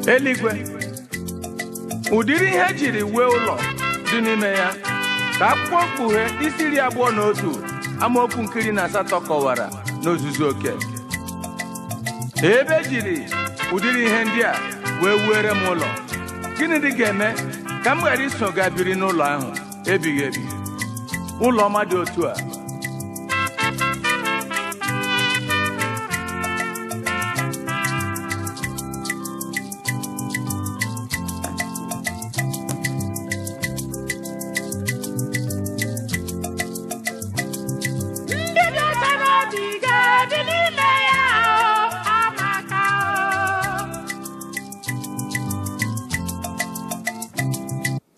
eluigwe ụdịrị ihe jiri wee ụlọ dị n'ime ya ka akwụkwọ mkpughe isi 21 amaokwu nkiri na 8 kọwara n'ozuzu oke. Ebe jiri ụdịrị ihe ndị a wee wuere m ụlọ, gịnị dị ga-eme ka m ghara iso ga biri n'ụlọ ahụ ebighị ebi? Ụlọ ọma dị otu a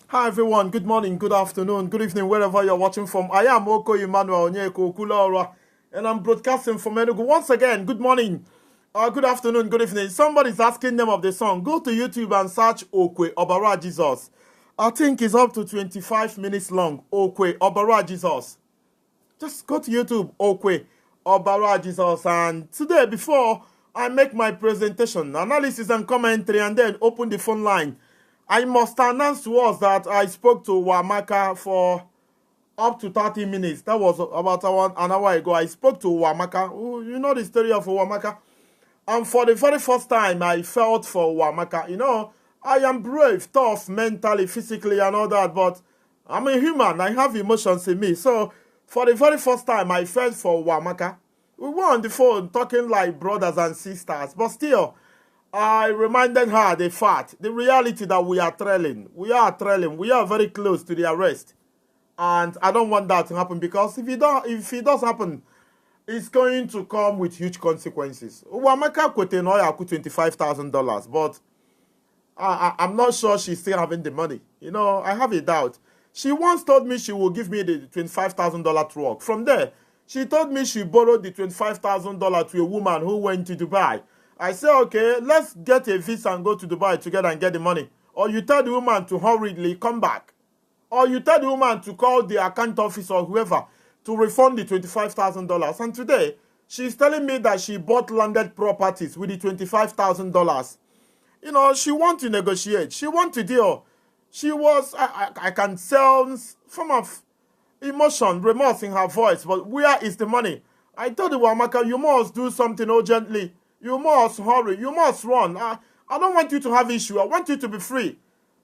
Hi everyone, good morning, good afternoon, good evening, wherever you're watching from. I am Oko Emmanuel Onyeko Kulora, and I'm broadcasting from Enugu. Once again, good morning, good afternoon, good evening. Somebody's asking name of the song. Go to YouTube and search Okwe Obara Jesus. I think it's up to 25 minutes long. Okwe Obara Jesus. Just go to YouTube, Okwe Obara Jesus. And today, before I make my presentation, analysis and commentary, and then open the phone line, I must announce to us that I spoke to Wamaka for up to 30 minutes. That was about an hour ago. I spoke to Wamaka. You know the story of Wamaka. And for the very first time, I felt for Wamaka. You know, I am brave, tough, mentally, physically, and all that. But I'm a human. I have emotions in me. So for the very first time, I felt for Wamaka. We were on the phone talking like brothers and sisters. But still, I reminded her the fact, the reality that we are trailing. We are trailing. We are very close to the arrest. And I don't want that to happen, because if it does happen, it's going to come with huge consequences. Wamaka quoted $25,000, but I'm not sure she's still having the money. You know, I have a doubt. She once told me she will give me the $25,000 truck. From there, she told me she borrowed the $25,000 to a woman who went to Dubai. I said, okay, let's get a visa and go to Dubai together and get the money. Or you tell the woman to hurriedly come back. Or you tell the woman to call the account office or whoever to refund the $25,000. And today, she's telling me that she bought landed properties with the $25,000. You know, she wants to negotiate. She wants to deal. She was, I can sense some of emotion, remorse in her voice. But where is the money? I told the Wamaka, you must do something urgently. You must hurry. You must run. I don't want you to have issue. I want you to be free.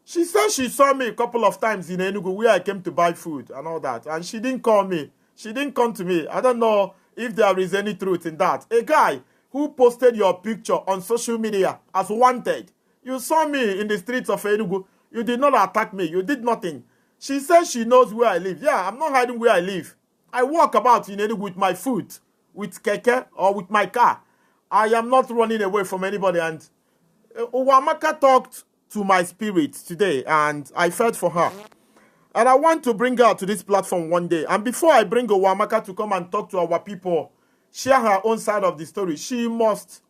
She said she saw me a couple of times in Enugu where I came to buy food and all that. And she didn't call me. She didn't come to me. I don't know if there is any truth in that. A guy who posted your picture on social media as wanted. You saw me in the streets of Enugu. You did not attack me. You did nothing. She says she knows where I live. Yeah, I'm not hiding where I live. I walk about in Enugu with my foot, with keke or with my car. I am not running away from anybody. And Wamaka talked to my spirit today, and I felt for her. And I want to bring her to this platform one day. And before I bring Wamaka to come and talk to our people, share her own side of the story, she must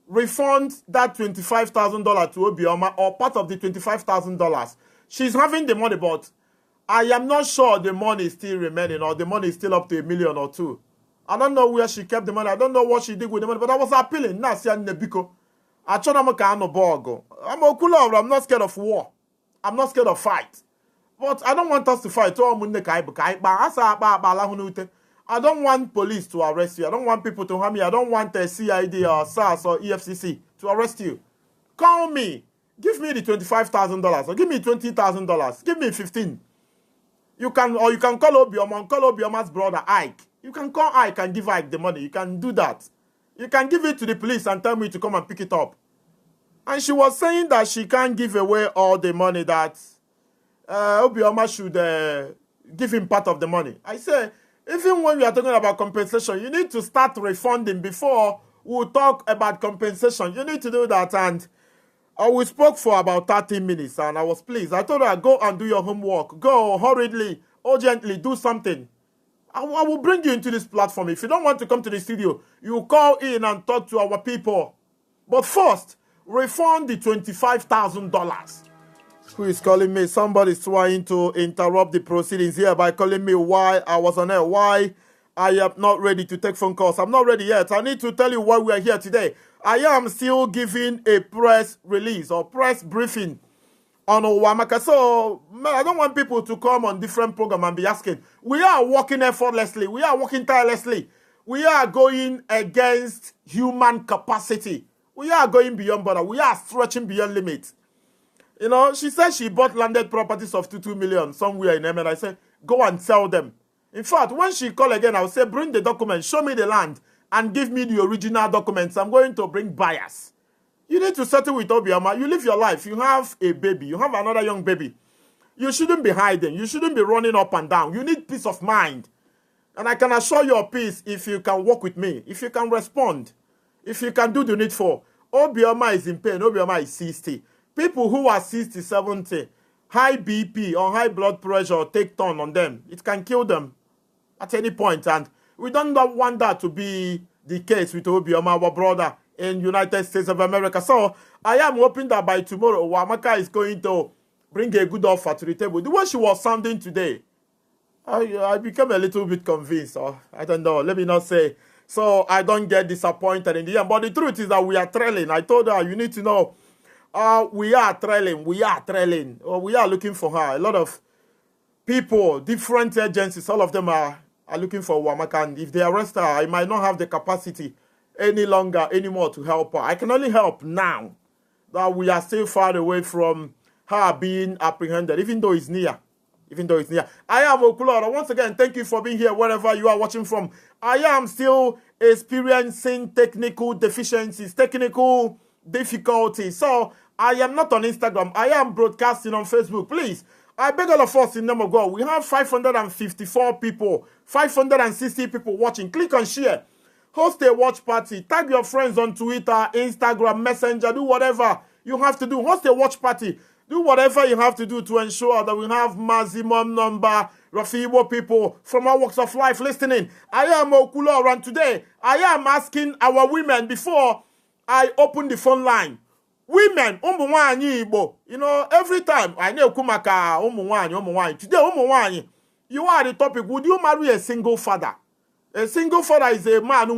refund that $25,000 to Obioma, or part of the $25,000. She's having the money, but I am not sure the money is still remaining, or the money is still up to $1 million or $2 million. I don't know where she kept the money. I don't know what she did with the money, but I was appealing. I'm not scared of war. I'm not scared of fight. But I don't want us to fight. I don't want police to arrest you. I don't want people to harm you. I don't want a CID or SARS or EFCC to arrest you. Call me. Give me the $25,000 or give me $20,000. Give me 15. You can call Obioma's brother Ike. You can call Ike and give Ike the money. You can do that. You can give it to the police and tell me to come and pick it up. And she was saying that she can't give away all the money, that Obioma should give him part of the money. I say, even when we are talking about compensation, you need to start refunding before we talk about compensation. You need to do that. And we spoke for about 30 minutes, and I was pleased. I told her, go and do your homework. Go hurriedly, urgently, do something. I will bring you into this platform. If you don't want to come to the studio, you call in and talk to our people. But first, refund the $25,000. Who is calling me? Somebody's trying to interrupt the proceedings here by calling me while I was on air. Why I am not ready to take phone calls. I'm not ready yet. I need to tell you why we are here today. I am still giving a press release or press briefing on Owamaka. So I don't want people to come on different programs and be asking. We are working effortlessly. We are working tirelessly. We are going against human capacity. We are going beyond border. We are stretching beyond limits. You know, she said she bought landed properties of 2 million somewhere in Yemen. I said, go and sell them. In fact, when she call again, I'll say, bring the documents, show me the land, and give me the original documents. I'm going to bring buyers. You need to settle with Obioma. You live your life. You have a baby. You have another young baby. You shouldn't be hiding. You shouldn't be running up and down. You need peace of mind. And I can assure you of peace if you can work with me, if you can respond, if you can do the needful. Obioma is in pain. Obioma is 60. People who are 60, 70, high BP or high blood pressure take turn on them. It can kill them at any point. And we don't want that to be the case with Obioma, our brother in United States of America. So I am hoping that by tomorrow, Owamaka is going to bring a good offer to the table. The way she was sounding today, I became a little bit convinced. Or I don't know, let me not say. So I don't get disappointed in the end. But the truth is that we are trailing. I told her, you need to know, we are trailing. We are trailing. We are looking for her. A lot of people, different agencies, all of them are looking for Owamaka. And if they arrest her, I might not have the capacity any longer, anymore to help her. I can only help now that we are still far away from her being apprehended, even though it's near. Even though it's near. I am Okulora. Once again, thank you for being here wherever you are watching from. I am still experiencing technical deficiencies, technical difficulties. So I am not on Instagram. I am broadcasting on Facebook. Please, I beg all of us in the name of God. We have 554 people, 560 people watching. Click on share. Host a watch party. Tag your friends on Twitter, Instagram, Messenger. Do whatever you have to do. Host a watch party. Do whatever you have to do to ensure that we have maximum number of Igbo people from all walks of life listening. I am Okulora, and today I am asking our women before I open the phone line. Women, umunwanyi Igbo. You know, every time I know kumaka umunwanyi. Today umunwanyi, you are the topic. Would you marry a single father? A single father is a man who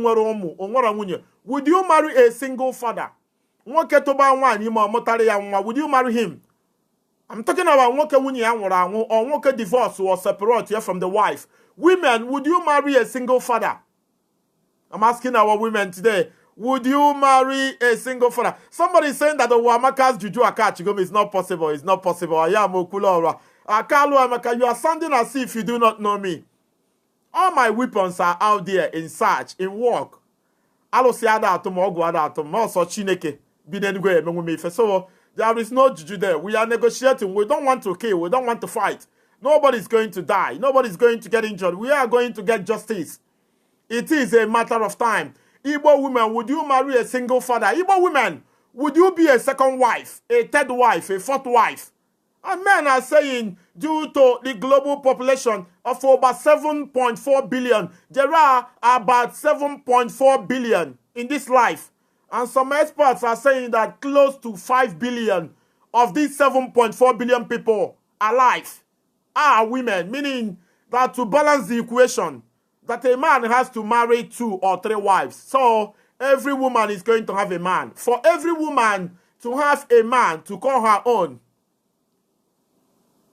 would you marry a single father? Would you marry him? I'm talking about Woke Wunyi or Woke divorce or separate here from the wife. Women, would you marry a single father? I'm asking our women today. Would you marry a single father? Somebody is saying that the Owamaka's Juju Akachigom is not possible. It's not possible. I am Okulora. Akalu Amaka, you are sounding as if you do not know me. All my weapons are out there in search, in work. So there is no juju there. We are negotiating. We don't want to kill. We don't want to fight. Nobody's going to die. Nobody's going to get injured. We are going to get justice. It is a matter of time. Igbo women, would you marry a single father? Igbo women, would you be a second wife, a third wife, a fourth wife? And men are saying, due to the global population of over 7.4 billion, there are about 7.4 billion in this life. And some experts are saying that close to 5 billion of these 7.4 billion people alive are women, meaning that to balance the equation, that a man has to marry 2 or 3 wives. So every woman is going to have a man. For every woman to have a man to call her own,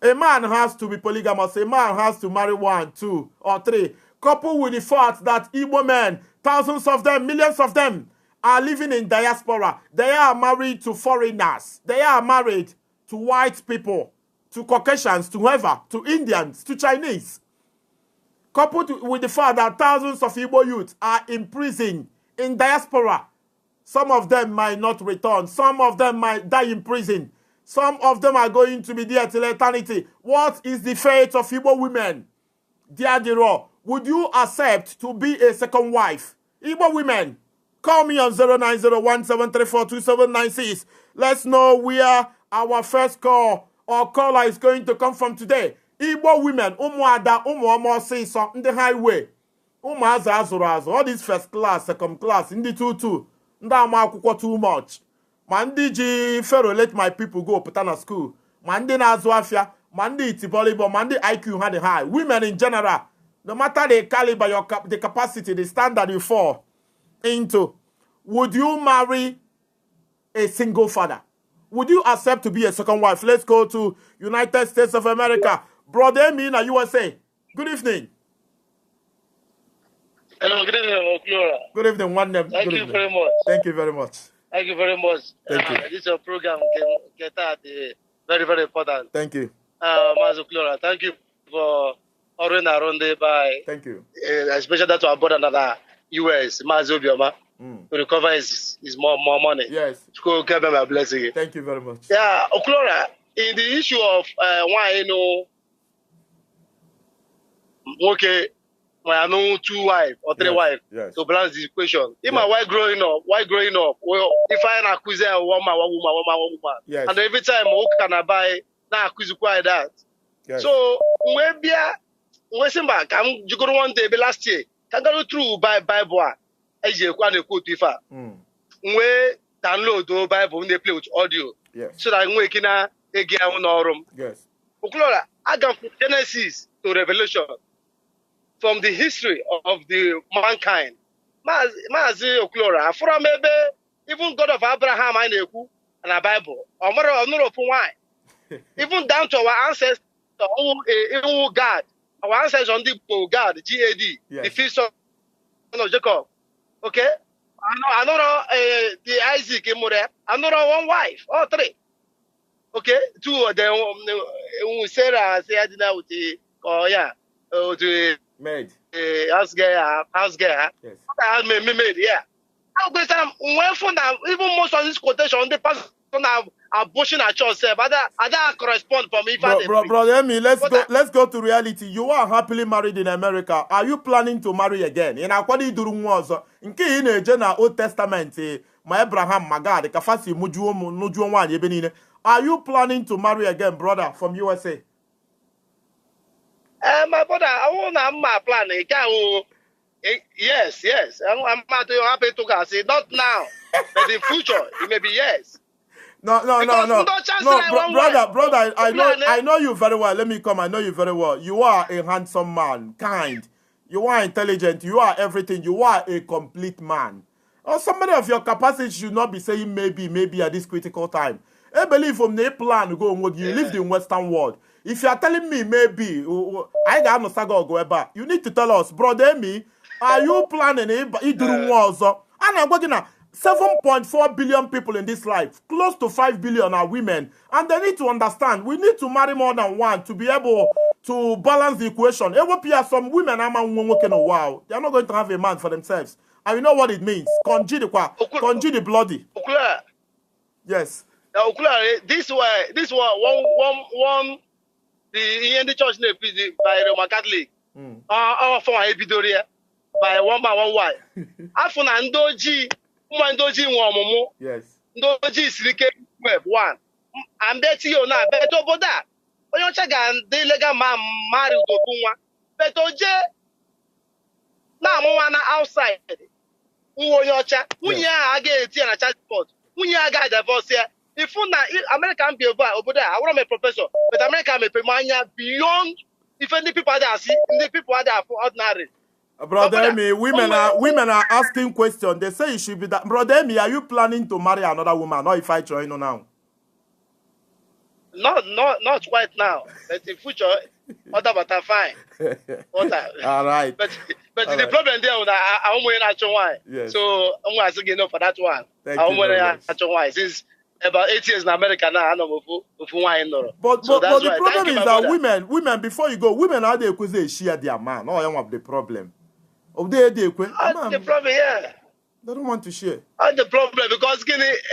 a man has to be polygamous. A man has to marry 1, 2, or 3. Coupled with the fact that Igbo men, thousands of them, millions of them, are living in diaspora. They are married to foreigners. They are married to white people, to Caucasians, to whoever, to Indians, to Chinese. Coupled with the fact that thousands of Igbo youth are in prison, in diaspora. Some of them might not return. Some of them might die in prison. Some of them are going to be there till eternity. What is the fate of Igbo women? Dear Diro, would you accept to be a second wife? Igbo women, call me on 09017342796. Let's know where our first call or caller is going to come from today. Igbo women, umuada, umuomo season, in the highway. Umuaza azurazo, all this first class, second class, in the 2-2. Ndama akwụkwọ too much. Mandi ji fero let my people go putana school. Mandi na azu afia, mandi iti volleyball, mandi IQ had high. Women in general, no matter the caliber, the capacity, the standard you fall into, would you marry a single father? Would you accept to be a second wife? Let's go to United States of America. Brother Emi in USA. Good evening. Hello, good evening, Flora. Good evening, one name. Thank you very much. Thank you very much. Thank you very much. Thank you. This program get at very, very important. Thank you. Mazo Flora, thank you for ordering around there by. Thank you. Especially that to our brother another US, Mazo Bioma. To recover his more money. Yes. To go give him a blessing. Thank you very much. Yeah, Flora, in the issue of why okay. I know 2 wives or 3 wives to balance the equation. If my wife growing up, well, if I accuse a woman, one woman. Yes. And every time I can I buy now accuse quite that. Yes. So when Simba come you go one day last year, can go through Bible as you can quote if we download the Bible when they play with audio. Yes. So that we can again on room. Yes. Oklora, I got from Genesis to Revelation. From the history of the mankind. Mazi Oklora, from maybe even God of Abraham and the Bible, or more of no why. Even down to our ancestors, even God, our ancestors on the God, GAD, the first son of Jacob. Okay? I know the Isaac, I know 1 wife, or 3. Okay? 2 of them, Sarah, say I didn't know the Maid. House girl. Yes. Maid, yeah. How good time when for now, even most of this quotation, the person abortion at yourself, other correspond for me. Brother Emi, let's go to reality. You are happily married in America. Are you planning to marry again? In akwadi during was nke in na Old Testament, my Abraham, my God, kafasi mujuo nwanye benine. Are you planning to marry again, brother, from USA? My brother, I want my plan. Yes. I'm happy to say not now, but in future it may be yes. No, brother. I know you very well. Let me come. I know you very well. You are a handsome man, kind. You are intelligent. You are everything. You are a complete man. Or somebody of your capacity should not be saying maybe at this critical time. I believe from the plan go on. You live in Western world. If you are telling me maybe, I got no saga go back. You need to tell us, brother me, are you planning it? And I'm working now. 7.4 billion people in this life. Close to 5 billion are women. And they need to understand, we need to marry more than one to be able to balance the equation. Some women are wow. They are not going to have a man for themselves. And you know what it means. Conji the bloody. Yes. This one. The church name by Roman Catholic. Our for Ebidoria by 1 man 1 wife. Afuna Ndoji, Ndoji Womomo. Yes. Ndoji Silike Web 1. I'm betting you now, bet over that. When you check and the legal man married to Puma, bet oje now one outside. Who your chat? Who ya get a chat spot? Who ya got divorce here? If American be over there, I want to be a professor, but America may pay money beyond if any people that see the people that are for ordinary. Brother Emi, women are asking questions. They say it should be that. Brother Emi, are you planning to marry another woman? Or if I join now? Not quite now, but in future, other but are fine. All right. But the problem there, I'm wearing actual wine. Yes. So I'm asking enough for that one. I'm wearing actual wine since about 8 years in America now. I know if wine. But the problem is that women before you go, women are the equation share their man. No, I don't have the problem. The problem, yeah. They don't want to share. The problem because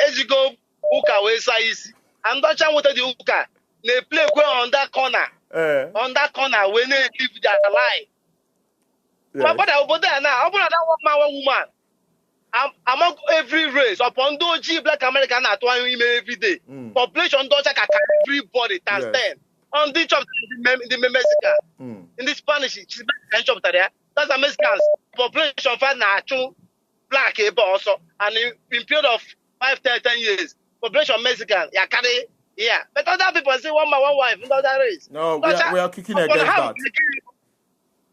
as you go, Uka way size. I'm not sure what the Uka. They play on that corner. On that corner when they live their life. Yes. But over there now, over that one woman. Among every race, upon Doji Black American at 1 women every day. Population don't check everybody times 10. On the job the Mexican. In the Spanish, she's job there. That's the Mexicans. Population find natural black also. And in period of 5-10 years, population Mexican, yeah. But other people say 1 man 1 wife in other race. No, we are kicking against that.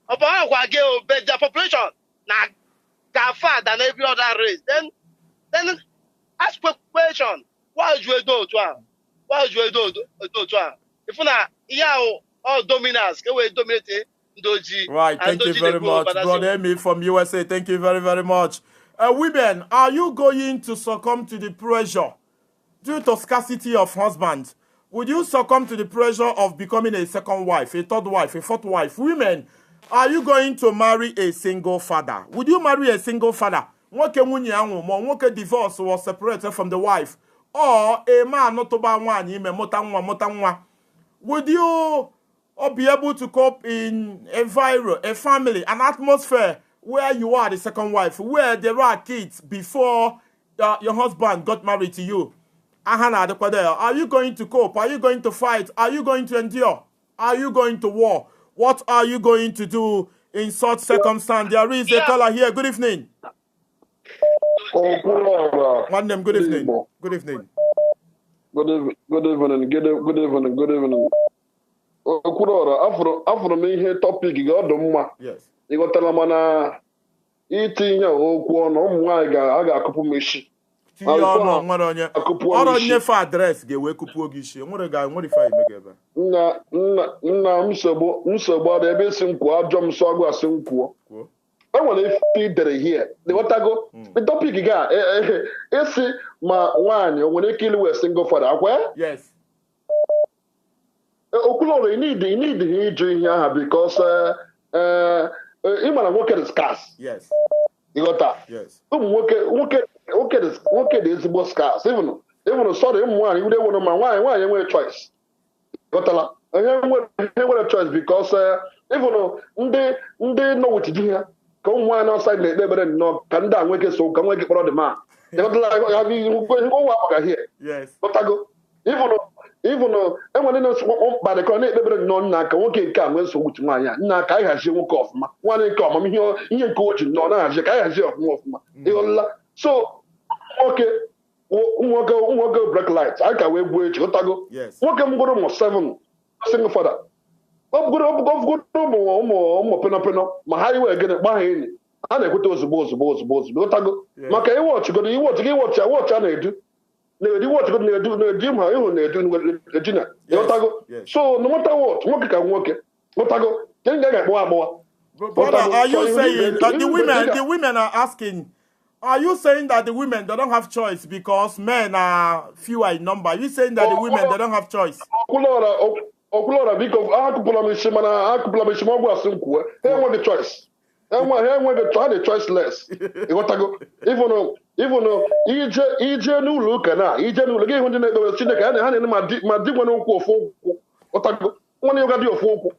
but their population now far than every other race. Then ask question. Why you do to one? Why you do to one? If you all dominants, can we dominate Doji? Right, thank you very much, Brother Emi from USA. Thank you very, very much. Women, are you going to succumb to the pressure due to scarcity of husbands? Would you succumb to the pressure of becoming a second wife, a third wife, a fourth wife? Women, are you going to marry a single father? Would you marry a single father? Nwoke divorce was separated from the wife. Or a man not about would you be able to cope in a family, an atmosphere where you are the second wife, where there are kids before your husband got married to you? Are you going to cope? Are you going to fight? Are you going to endure? Are you going to war? What are you going to do in such circumstance? There is a caller here. Good evening. One name. Good evening. Good evening. Good evening. Good evening. After me here topic yes. You got tell mana itinye okwu ọnụ ụmụ nwaanyị ga-akụpụ m isi. Ọrụ nyefe adreesị ga-ewe kụpụo gị isi. Nwere ga-enwerifa ime gị ebe. Nna nsogbu ọ dị ebe isi m kwuo ajọ m sọ agụ asị m kwuo. Enwere ife idere here. Ịghọtago? The topic ga esi ma nwaanyị o nwere ike ịlụ wee single father akwa? Yes. Okuloro, you need to do here because nwoke is scarce. Yes. You got that? Yes. Nwoke is more scarce. Even sorry, one you don't want why you choice. You got that? You a choice because even they know what to do here. Come one outside the better no can down wake so can wake for the man. You got like you go here. Yes. But I go even though enwere no by the connect ebe no na ka nwoke nke a nwe so wutu nwanya na ka ihazi nwoke ofuma nwane nke ọmam ihe nke oji no na hazi ka ihazi ofuma ịghọla so nwoke black light aka wee gbuo echi otago nwoke mgoro mo 7 single father ọbụgoro ụmụ penopeno ma ha iwe gịnị gba ha enyi a na-ekweta ozugbo otago maka iwọchịgodo iwọchị a na-edu so no matter what, brother, are you saying that the women are asking? Are you saying that the women they don't have choice because men are fewer in number? Are you saying that the women they don't have choice? Okulora, because I want the choice. The choiceless. Even though ije n'ụlọ ụka na ije n'ụlọ gị hụ ndị na-ekpere Chineke ha na-ene ma di nwere okwu ofu okwu ọtago nwanne yoga dị ofu okwu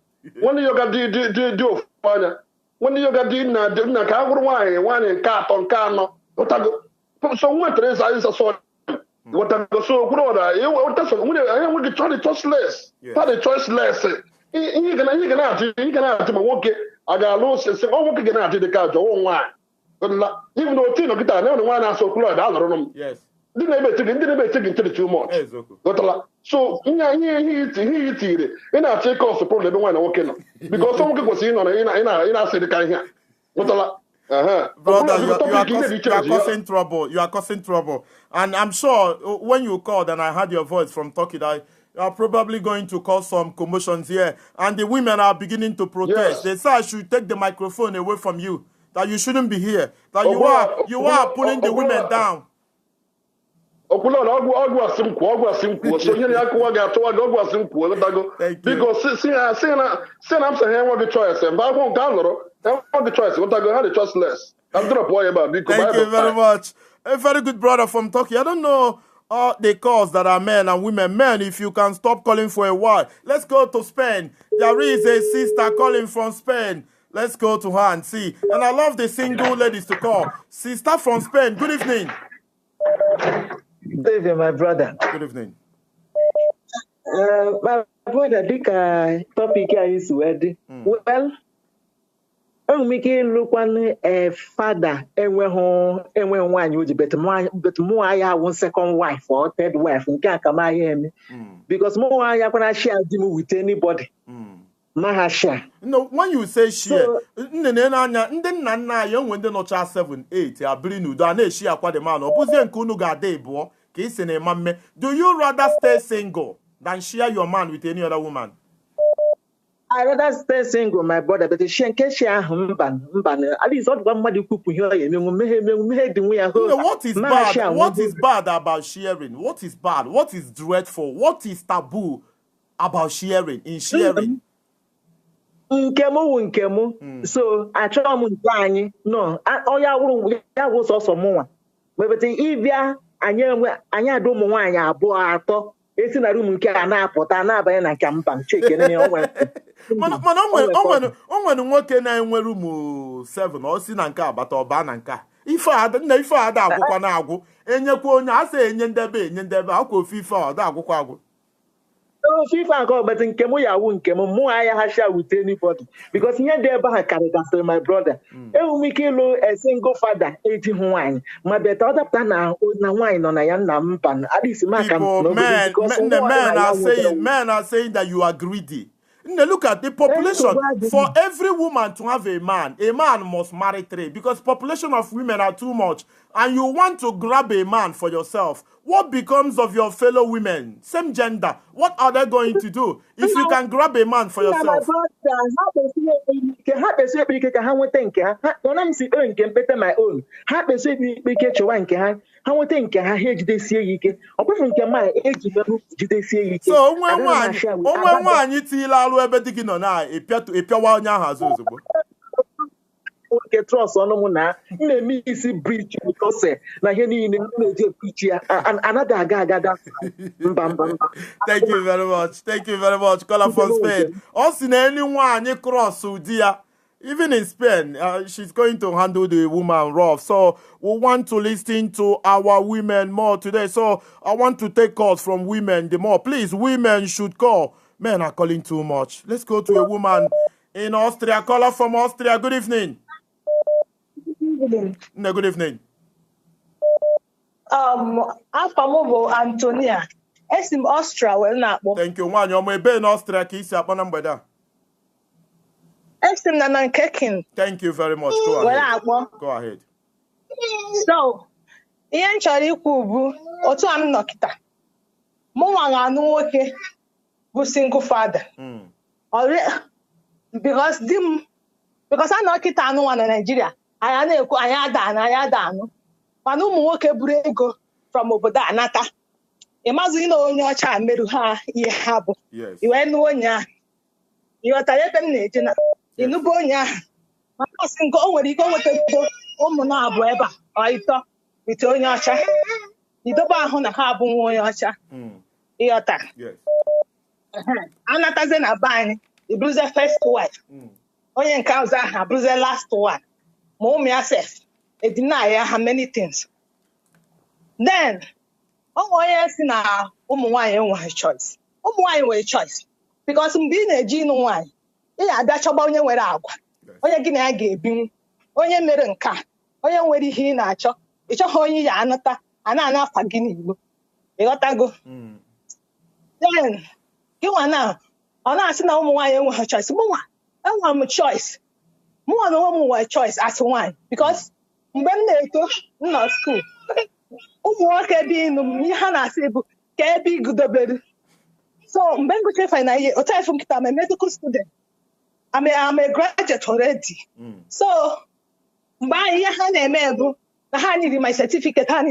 nwanne yoga dị ofu anya nwanne yoga dị nna ka a hụrụ nwaanyị nke atọ nke anọ ọtago so nwa Teresa is so ọtago so kwuru ọda nwunye anyị nweghị chọrọ choiceless the choiceless ihe ga na-achị ma nwoke a ga-alụ osisi nwoke ga na-achị dị ka ajọ nwaanyị even though Tino Guitar never one so close, I don't know. Yes. Didn't ever take into the 2 months. So, he and I take off the problem when I walk in. Because someone was in I said the kind here. Brother, you are causing trouble. You are causing trouble. And I'm sure when you called and I heard your voice from Turkey, you are probably going to cause some commotions here. And the women are beginning to protest. Yes. They say I should take the microphone away from you. That you shouldn't be here. That you are pulling the women down. Because see I'm saying what the choice and I won't the choice. What I go have the choice less. I'm gonna worry about because thank you very much. A very good brother from Turkey. I don't know the cause that are men and women. Men, if you can stop calling for a while. Let's go to Spain. There is a sister calling from Spain. Let's go to her and see. And I love the single ladies to call. Sister from Spain, good evening. Good evening, my brother. Good evening. My brother, I think topic here is wedding. Well, I'm making look one a father and when one you but more I have 1 second wife or 3rd wife and can't come I am because more I have when I share with anybody. Mahasha. No, when you say share, ndị nna anyị enwe ndị nọcha 7 8 abiri n'udo a na-eshi akwa dị man ọ bụzie nke unu ga-ada ịbụọ ka ị sị na ịma mme. Do you rather stay single than share your man with any other woman? I rather stay single, my brother, but she and Keshi mban. At least not one mother cook here. What is bad? What is bad about sharing? What is bad? What is dreadful? What is taboo about sharing? In sharing? Nkemu. So I try to no. Oh ya was also more. But if ya anya do mo anya abo ato. Esi na room nke a na-apụta na-abanye na nke mba cheke na onwe. Mana onwe nwoke na-enwe room 7 ọ si na nke abata ọba na nke a. Ife ada agwụkwa na agwụ. Enyekwa onye a sị enye ndebe akwa ofe ife a ọda agwụkwa agwụ. FIFA and God, but in Kemo Yawu, Kemo, Moaya Hasha with anybody. Because here they have carried after my brother. Mikilo, a single father, 18 wine. My better other plan now, wine on a young nampan. At least, men are saying that you are greedy. Now look at the population. For every woman to have a man must marry 3 because population of women are too much. And you want to grab a man for yourself. What becomes of your fellow women? Same gender. What are they going to do if you can grab a man for yourself? So when tila alu ebe digi no na epiawa onye ahụ azụ ozugbo. Okay, trust on Muna. Me isi breach because na here ni preach another gaga. Thank you very much. Thank you very much. Caller from Spain. Also, anyone you cross Saudia. Even in Spain, she's going to handle the woman rough. So we want to listen to our women more today. So I want to take calls from women the more. Please, women should call. Men are calling too much. Let's go to a woman in Austria. Caller from Austria. Good evening. No, good evening. Afamobo Antonia. Esim Austria well na akpọ. Thank you. Nwaanyị ọmụ ebe in Austria ka isi akpọ na mgbede a. Esim na Nankekin. Thank you very much. Go ahead. Well akpọ. Go ahead. So, ihe m chọrọ ikwu bụ otu a m nọ kịta. Mụ nwa ga-anụ nwoke bụ single father. Because a nọ kịta anụ nwa na Nigeria. Anyị na-ekwu anyị ada anụ mana ụmụ nwoke buru ego from obodo anata ịmazụ na onye ọcha merụ ha ihe ha bụ iwe nụ onye ahụ ịghọtara ebe m na-eje na ịnụbụ onye ahụ maka asị nke o nwere ike o nweta ego ụmụ na abụọ ebe a ịtọ wite onye ọcha idobe ahụ na ha abụ nwa onye ọcha ịghọta anatazie na be anyị iburuzie first wife onye nke ọzọ ahụ abụrụzie last one. Mom yourself, a deny how many things. Then, yes, now, why choice? Why a choice? Because being a gene wine, that's about your way out. Oh, you're getting a game, oh, you're marrying car, oh, you're waiting here, nacho. It's a whole year, another, and I'm not forgetting you. You got to go. Then, you are now, I'm not saying why you want choice. More, I want a choice. More than one more choice as one because when they go not school, can be in Hana Sebu, can be good. So when we say finally, I'm a medical student. I'm a graduate already. So by Hana I need my certificate. And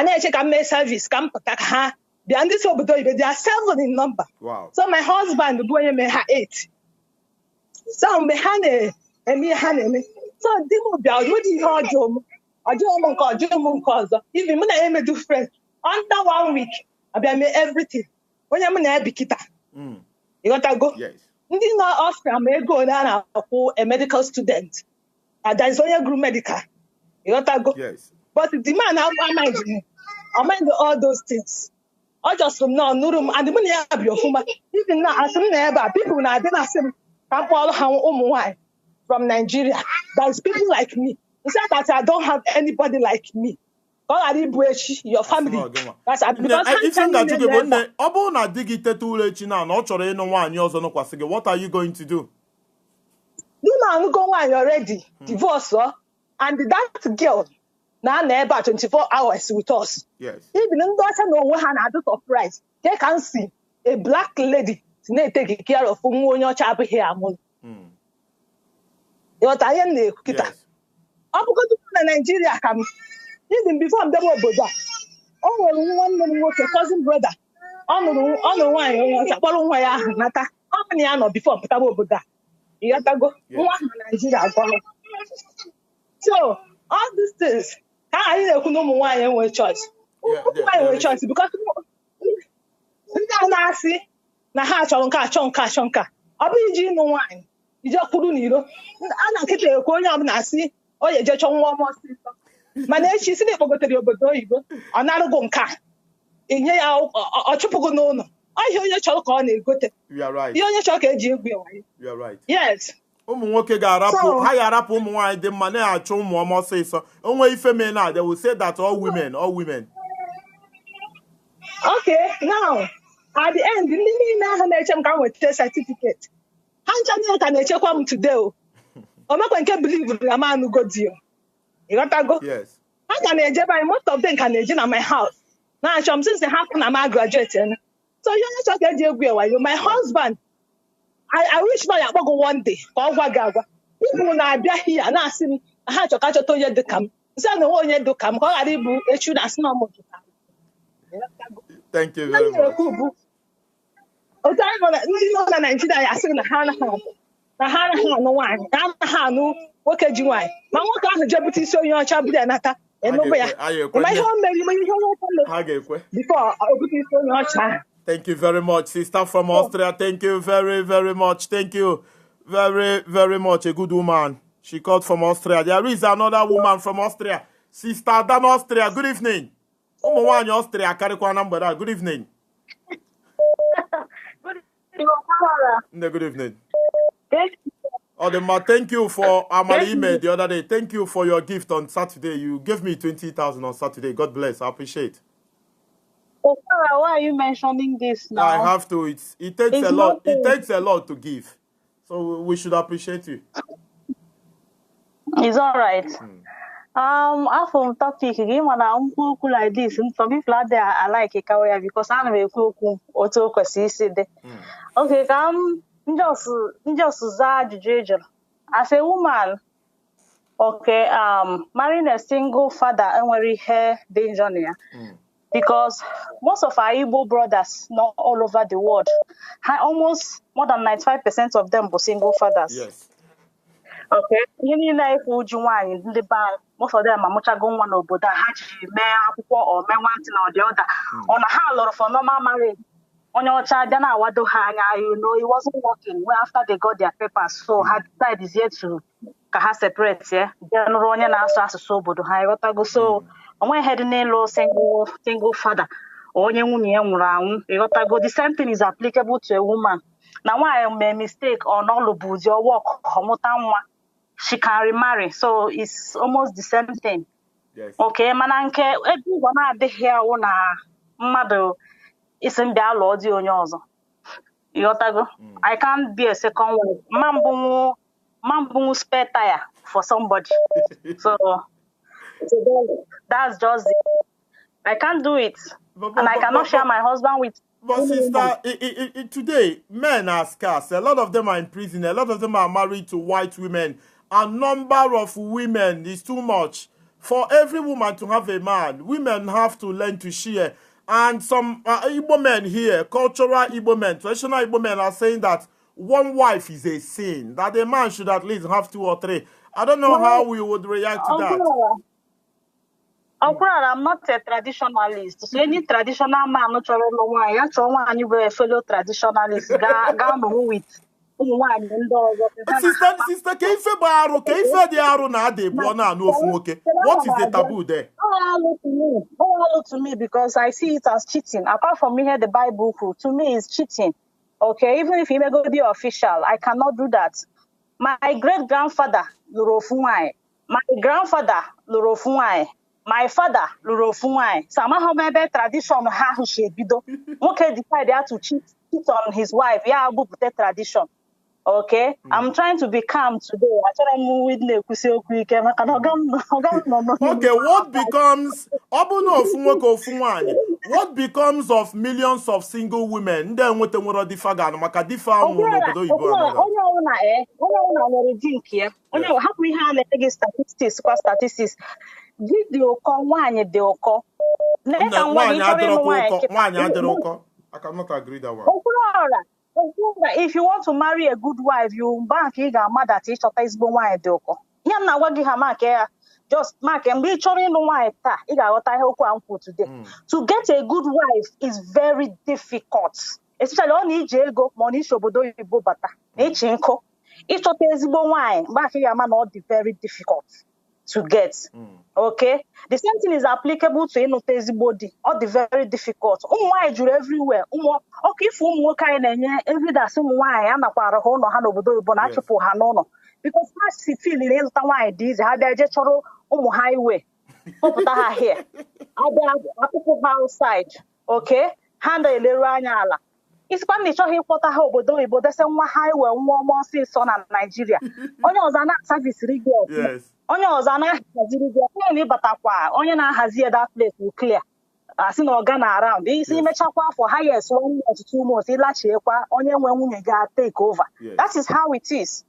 I check a mail service camp her. Beyond this, there are 7 in number. Wow. So my husband, the boy, may have 8. So me hane emi hane me so dimo bia what di hojo mo nko even me na eme do friends under 1 week abia me everything onye me na ebikita you got to go yes ndi na Austria me go na akwu a medical student there is only group medical you got to go yes but the man I mind all those things I just no nurum and the money have your fuma even now as me na people na dey na say from Nigeria. There's people like me. It's not that I don't have anybody like me. your family. That's because even that you give obu na digite tule echi na ọ chọrọ ịnụ nwaanyị ọzọ nọkwasị gị. What are you going to do? You man go nwaanyị already divorce and that girl na ebe 24 hours with us. Yes. Even ndị ọcha na onwe ha na-adụ surprise. They can see a black lady na-take care of nwa onye ọcha abụghị amụ. Ịghọta ihe m na-ekwu kịta. Ọ bụgodị na Nigeria ka m even before m bịaba obodo a o nwere nwanne m nwoke cousin brother ọ nụrụ nwaanyị onye ọcha kpọrọ nwa ya ahụ nata ọ na ya nọ before pụtaba obodo a ịghọtago nwa ahụ na Nigeria agwọrọ. So all these things ka anyị na-ekwu na ụmụ nwaanyị enwe choice. Ụmụ nwaanyị nwere choice because ndị a na-asị na ha achọrọ nke achọ nke ọ bụghị iji ịnụ nwaanyị ije kwuru n'iro a na nkịta ekwu onye ọbụla asị o ya eje chọọ nwa ọma ọsịsọ mana echi si na ekpogotere obodo oyibo ọ narụgo nke a enye ya ọ chụpụgo n'ụlọ ihe onye chọrọ ka ọ na-egote ihe onye chọrọ ka eji egwu ya. Yes. Ụmụ nwoke ga-arapụ ha ga-arapụ ụmụ nwaanyị dị mma na-achọ ụmụ ọma ọsịsọ onwe ife mee na they will say that all women. Okay, now at the end ndị niile ahụ na-eche m ka m nweta certificate ha ncha niile ka na-echekwa m today o mekwa nke believe na m anụgo di o ịghọtago ha ka na-ejebe anyị most of them ka na-eje na my house na-achọ m since ha na m graduate so ihe onye chọrọ ka eji egwu ewayo my husband I wish na ya akpọgo one day ka ọ gwa gị agwa ibu na-abịa hia na-asị m ha chọrọ ka chọta onye dị ka m nsị na onwe onye dị ka m ka ọ ghara ịbụ echu na asị na ọmụjụ. Thank you very much. Otu anyị nọ ndị nọ na Nigeria ya asịrị na ha anaghị anụ nwaanyị na anaghị anụ nwoke ji nwaanyị ma nwoke ahụ jebute isi onye ọcha bụrụ ya nata enugbe ya ma ihe o mere ma ihe onye ọcha mere before o bute isi onye ọcha. Thank you very much, sister from Austria. Thank you very, very much. Thank you very, very much. A good woman. She called from Austria. There is another woman from Austria. Sister Dan Austria. Good evening. Austria. Good evening. Good evening. Odema, thank you for my email the other day. Thank you for your gift on Saturday. You gave me 20,000 on Saturday. God bless. I appreciate. Why are you mentioning this now? I have to. It takes a lot. It takes a lot to give. So we should appreciate you. It's all right. After topic again, when I'm cool like this, some people out there I like it because I'm very cool. Auto okay, just as a woman, okay, marrying a single father and very hair danger near. Because most of our Igbo brothers, not all over the world, almost more than 95% of them were single fathers. Yes. Okay. You know, if you join in the bar, most of them are much going on over the hatch, or men one thing or the other. On a whole lot of normal marriage. On your child, then I want to hang out, it wasn't working. Well, after they got their papers, so had decided this year to separate, yeah. Then running also as a sober to hire so. I went ahead and single father. The same thing is applicable to a woman. Now, why I made a mistake on all of your work, she can remarry. So it's almost the same thing. Yes. Okay, mananke, everyone at the here on a mother isn't there, Lord, I can't be a second one. Mambu spare tire for somebody. So that's just it. I can't do it. And I cannot share my husband with. But sister, today, men are scarce. A lot of them are in prison. A lot of them are married to white women. A number of women is too much. For every woman to have a man, women have to learn to share. And some Igbo men here, cultural Igbo men, traditional Igbo men are saying that one wife is a sin. That a man should at least have 2 or 3. I don't know how we would react to that. I'm not a traditionalist. So any traditional man, not you be a fellow traditionalist. Go with. Sister, what is the taboo there? Look to me because I see it as cheating. Apart from me, here the Bible, to me is cheating. Okay, even if he may go be official, I cannot do that. My great grandfather, Lurofunai. My grandfather, Lurofunai. my father lụrụ ofu nwaanyị so amaghị m ebe tradition ha ahụ si ebido nwoke decide ya to cheat on his wife ya bupụta tradition. Okay, I'm trying to be calm today. Achọrọ m na-ekwusi okwu ike maka na ọga m nọ. Okay, what becomes ọ bụ na ofu nwoke ofu nwaanyị, what becomes of millions of single women ndị enweta nwere difa ga maka difa anwụ n'obodo Igbo onye ọbụla nwere di nke ya. Onye hapụ ihe a na-ege gị statistics di dị ụkọ nwaanyị dị ụkọ. Nwaanyị adịrị ụkọ. I cannot agree that one. If you want to marry a good wife, you bank ị ga-ama that ịchọta ezigbo nwaanyị dị ụkọ. Ihe m na-agwa gị ha mark ya just mark mgbe ị chọrọ ịlụ nwaanyị taa ị ga-aghọta ihe okwu ahụ kwuru today. To get a good wife is very difficult, especially ọ na-iji ego ma ọ na-isi obodo oyibo bata na ịchị nkụ. Ịchọta ezigbo nwaanyị mgbe aka ị ga-ama na ọ dị very difficult to get. Okay, the same thing is applicable to ịnụta ezigbo di. Ọ dị very difficult. Ụmụ nwaanyị juru everywhere. Ọkụ ife ụmụ nwoke anyị na-enye evidence ụmụ nwaanyị anakwara ha ụlọ ha n'obodo oyibo na-achụpụ ha n'ụlọ because ha si feel na ịlụta nwaanyị dị ize ha bịa je chọrọ ụmụ ha iwe kpọpụta ha here abịa akpụpụ ha outside. Okay, ha na-eleru anya ala isikwa na ịchọghị ịkpọta ha obodo oyibo dese nwa ha iwe nwa ọma ọsịsọ na Naịjirịa onye ọzọ na-asavisiri gị ọfụma onye ọzọ na-ahaziri gị onye na ịbatakwa onye na-ahazi that place will clear asị na ọga na around isi imechakwa afọ highest one ọtụtụ months ịlachiekwa onye nwe nwunye ga take over. That is how it is.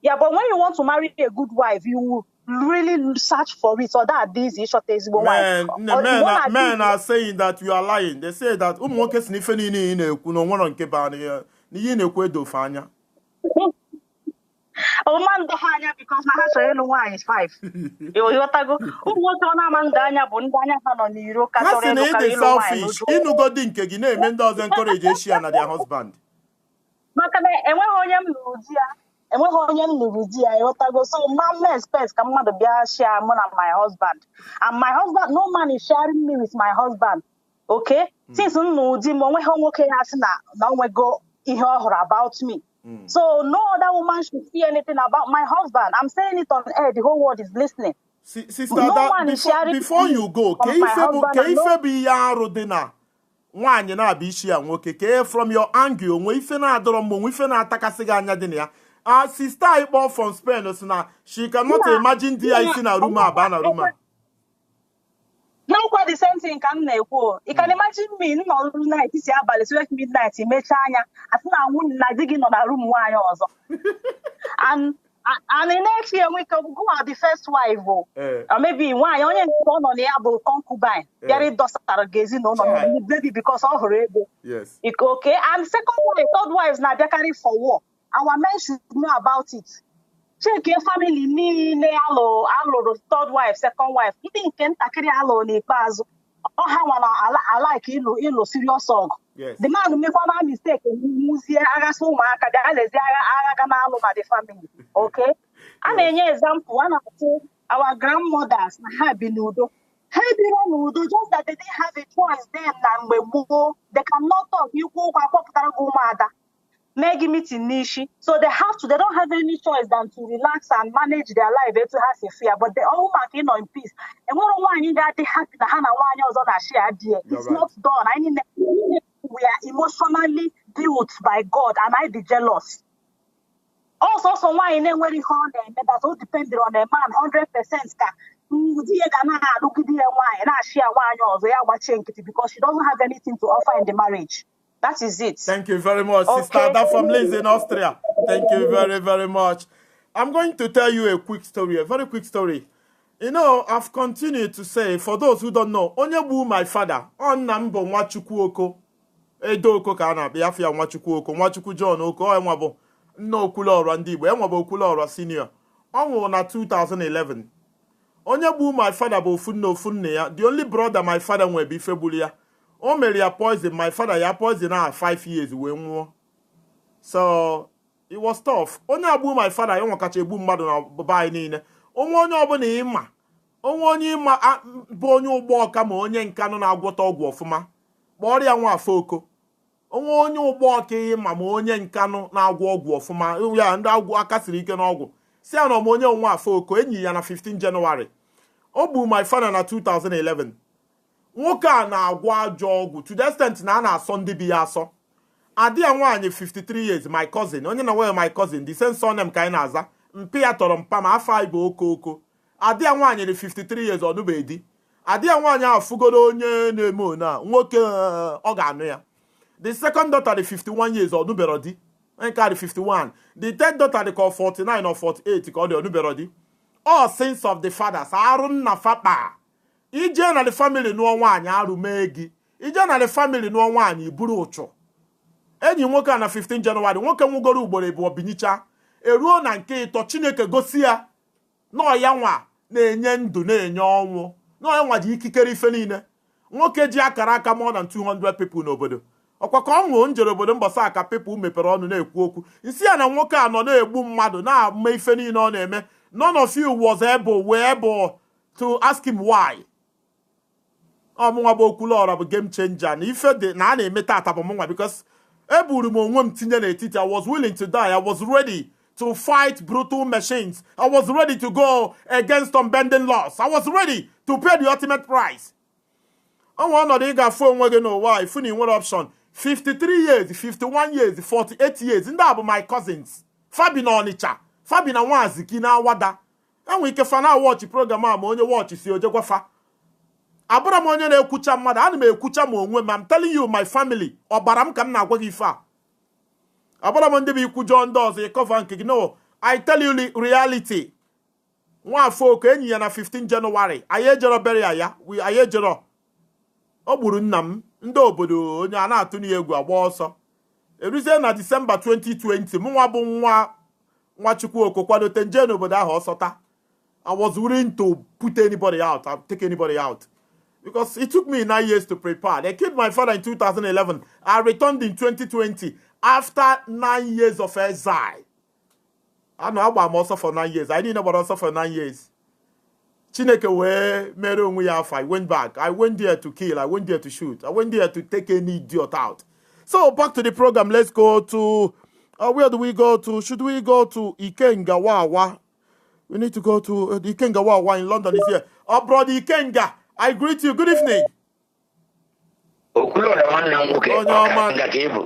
Yeah, but when you want to marry a good wife, you will really search for it or that this is short ezigbo wife. Men are saying that you are lying. They say that ụmụ nwoke si n'ife niile ị na-ekwu na onwere nke ba na ihe na-ekwu edofe anya. Man do anya because na ha chọrọ ịlụ nwaanyị 5. Ịghọtago ụmụ nwoke ọ na-ama ndị anya bụ ndị anya ha nọ n'iro ka chọrọ ịlụ nwaanyị. Ịnụgo di nke gị na-eme ndị ọzọ encourage eshia na their husband. Maka na enweghị onye m lụrụ di ya ịghọtago so ma expect ka mmadụ bịa share mụ na my husband and my husband no man is sharing me with my husband. Okay, since m lụrụ di m onweghị nwoke ya sị na onwego ihe ọ hụrụ about me. So no other woman should see anything about my husband. I'm saying it on air. The whole world is listening. Sister, before you go, ke ife bi ya arụ dị na nwaanyị na-abịa isi ya nwoke ke from your angle onwe ife na-adọrọ mma onwe ife na-atakasị gị anya dị na ya. Sister Igbo from Spain so na she cannot imagine di ya isi na room aba na room. No, quite the same thing can na-ekwu. You can imagine me no night isi abalị so midnight mecha anya asị na nwunye na di gị nọ na room nwaanyị ọzọ. And the next year we can go at the first wife or maybe nwaanyị onye nke ọ nọ na ya bụ concubine. Very dosara gezi no maybe because of her ego. Yes. Okay, and second wife, third wives na carry for war. Our men should know about it. Check your family niile alụrụ third wife, second wife. Ndị nke ntakịrị alụrụ n'ikpeazụ ọha nwana alike ịlụ serious ọgụ. The man mekwa na mistake muzie aghasị ụmụaka bịa lezi agha ga na-alụ na the family. Okay? A na-enye example a na-atụ our grandmothers na ha bi n'udo. Ha biri n'udo just that they didn't have a choice then na mgbe gboo. They cannot talk ikwu ụkwa kpọpụtara gị ụmụada. Megi meeting nishi. So they don't have any choice than to relax and manage their life to have a fear. But they all mark in peace. And when one you got the happy the hand one years on a share dear. It's not done. I mean we are emotionally built by God and I be jealous. Also someone in very hard that all depending on a man 100% because she doesn't have anything to offer in the marriage. That is it. Thank you very much, Sister. That's from Liz in Austria. Thank you very, very much. I'm going to tell you a quick story, a very quick story. You know, I've continued to say, for those who don't know, Onyebu, my father, on Nambo Nwachukwu Oko, Edo Oko Kana, Biafia Nwachukwu Oko, Nwachukwu John Oko, Enwabo, no Kulora Ndibo, Enwabo Kulora Senior, on na 2011. Onyebu, my father, bo funne ya. The only brother my father will be Febulia. O mere ya poison, my father ya poison now 5 years when so it was tough. Onye abu my father yon kacha ebu mmadụ na baba niile. Onye ọbụla ịma. Onye ịma bụ onye ụgbọ ọka ma onye nka nọ na-agwọta ọgwụ ọfụma. Kpọrọ ya nwa afọ oko. Onye ụgbọ ọka ịma ma onye nka nọ na-agwọ ọgwụ ọfụma. Ya ndị agwọ aka siri ike n'ọgwụ. Si ya na onye nwa afọ oko enyi ya na 15 January. ọ bụ my father na 2011 nwoke a na-agwọ ajọ ọgwụ to the extent na a na-asọ ndị bi ya asọ. Adị ya nwaanyị 53 years, my cousin, onye na nwere my cousin, the same surname ka anyị na-aza, mpi ya tọrọ mpa ma afọ anyị bụ okoko. Adị ya nwaanyị dị 53 years ọnụbedi. Adị ya nwaanyị ahụ fugoro onye na-eme ona nwoke ọ ga-anụ ya. The second daughter dị 51 years ọnụbero di. Nke a dị 51. The third daughter dị ka 49 or 48 ka ọ dị ọnụbero di. All sins of the fathers, arụ nna fapa. Ije na the family nụọ nwaanyị arụ mee gị. Ije na the family nụọ nwaanyị buru ụchụ. Enyi nwoke a na 15 January, nwoke nwugoro ugboro ebuo binicha. Eruo na nke ịtọ Chineke gosi ya nọọ ya nwa na-enye ndụ na-enye ọnwụ. Nọọ ya nwa ji ikikere ife niile. Nwoke ji akara aka more than 200 people n'obodo. Ọkwa ka ọ nwụọ njere obodo mbọsa aka people mepere ọnụ na-ekwu okwu. Nsị ya na nwoke a nọ na-egbu mmadụ na-ame ife niile ọ na-eme. None of you were able to ask him why. Ọmụnwa bụ Okwuluọra bụ game changer na ife dị na a na-eme tata bụ mụnwa because eburu m onwe m tinye n'etiti. I was willing to die. I was ready to fight brutal machines. I was ready to go against unbending laws. I was ready to pay the ultimate price. Ọnwa ọnọdụ ị ga-afụ onwe gị n'ụwa ifu na ị nwere option. 53 years, 51 years, 48 years. Ndị a bụ my cousins. Fabi na Ọnịcha. Fabi na Nwaziki na Awada. Enwe ike fa na watch program a ma onye watch si oje gwafa. Abụrụ m onye na-ekwucha mmadụ, ana m ekwucha m onwe m. I'm telling you my family. Ọbara m ka m na-agwa gị ife a. Abụrụ m ndị bụ ikwujọ ndị ọzọ ịkọva nke gị. No, I tell you the reality. Nwafọ oke enyi ya na 15 January. Anyị ejero bere ya. Anyị ejero. Ọ gburu nna m. Ndị obodo onye a na-atụ n'egwu agba ọsọ. Eruzie na December 2020, mụnwa bụ Nwachukwu Okokwadote nje n'obodo ahụ ọsọta. I was willing to put anybody out, take anybody out. Because it took me 9 years to prepare. They killed my father in 2011. I returned in 2020 after 9 years of exile. I know I'm also for 9 years. I didn't know about also for 9 years. Chineke wee mere onwe ya afọ. I went back. I went there to kill. I went there to shoot. I went there to take any idiot out. So back to the program. Let's go to... where do we go to? Should we go to Ikenga Wawa? We need to go to the Ikenga Wawa in London is here. Oh, brother Ikenga, I greet you. Good evening.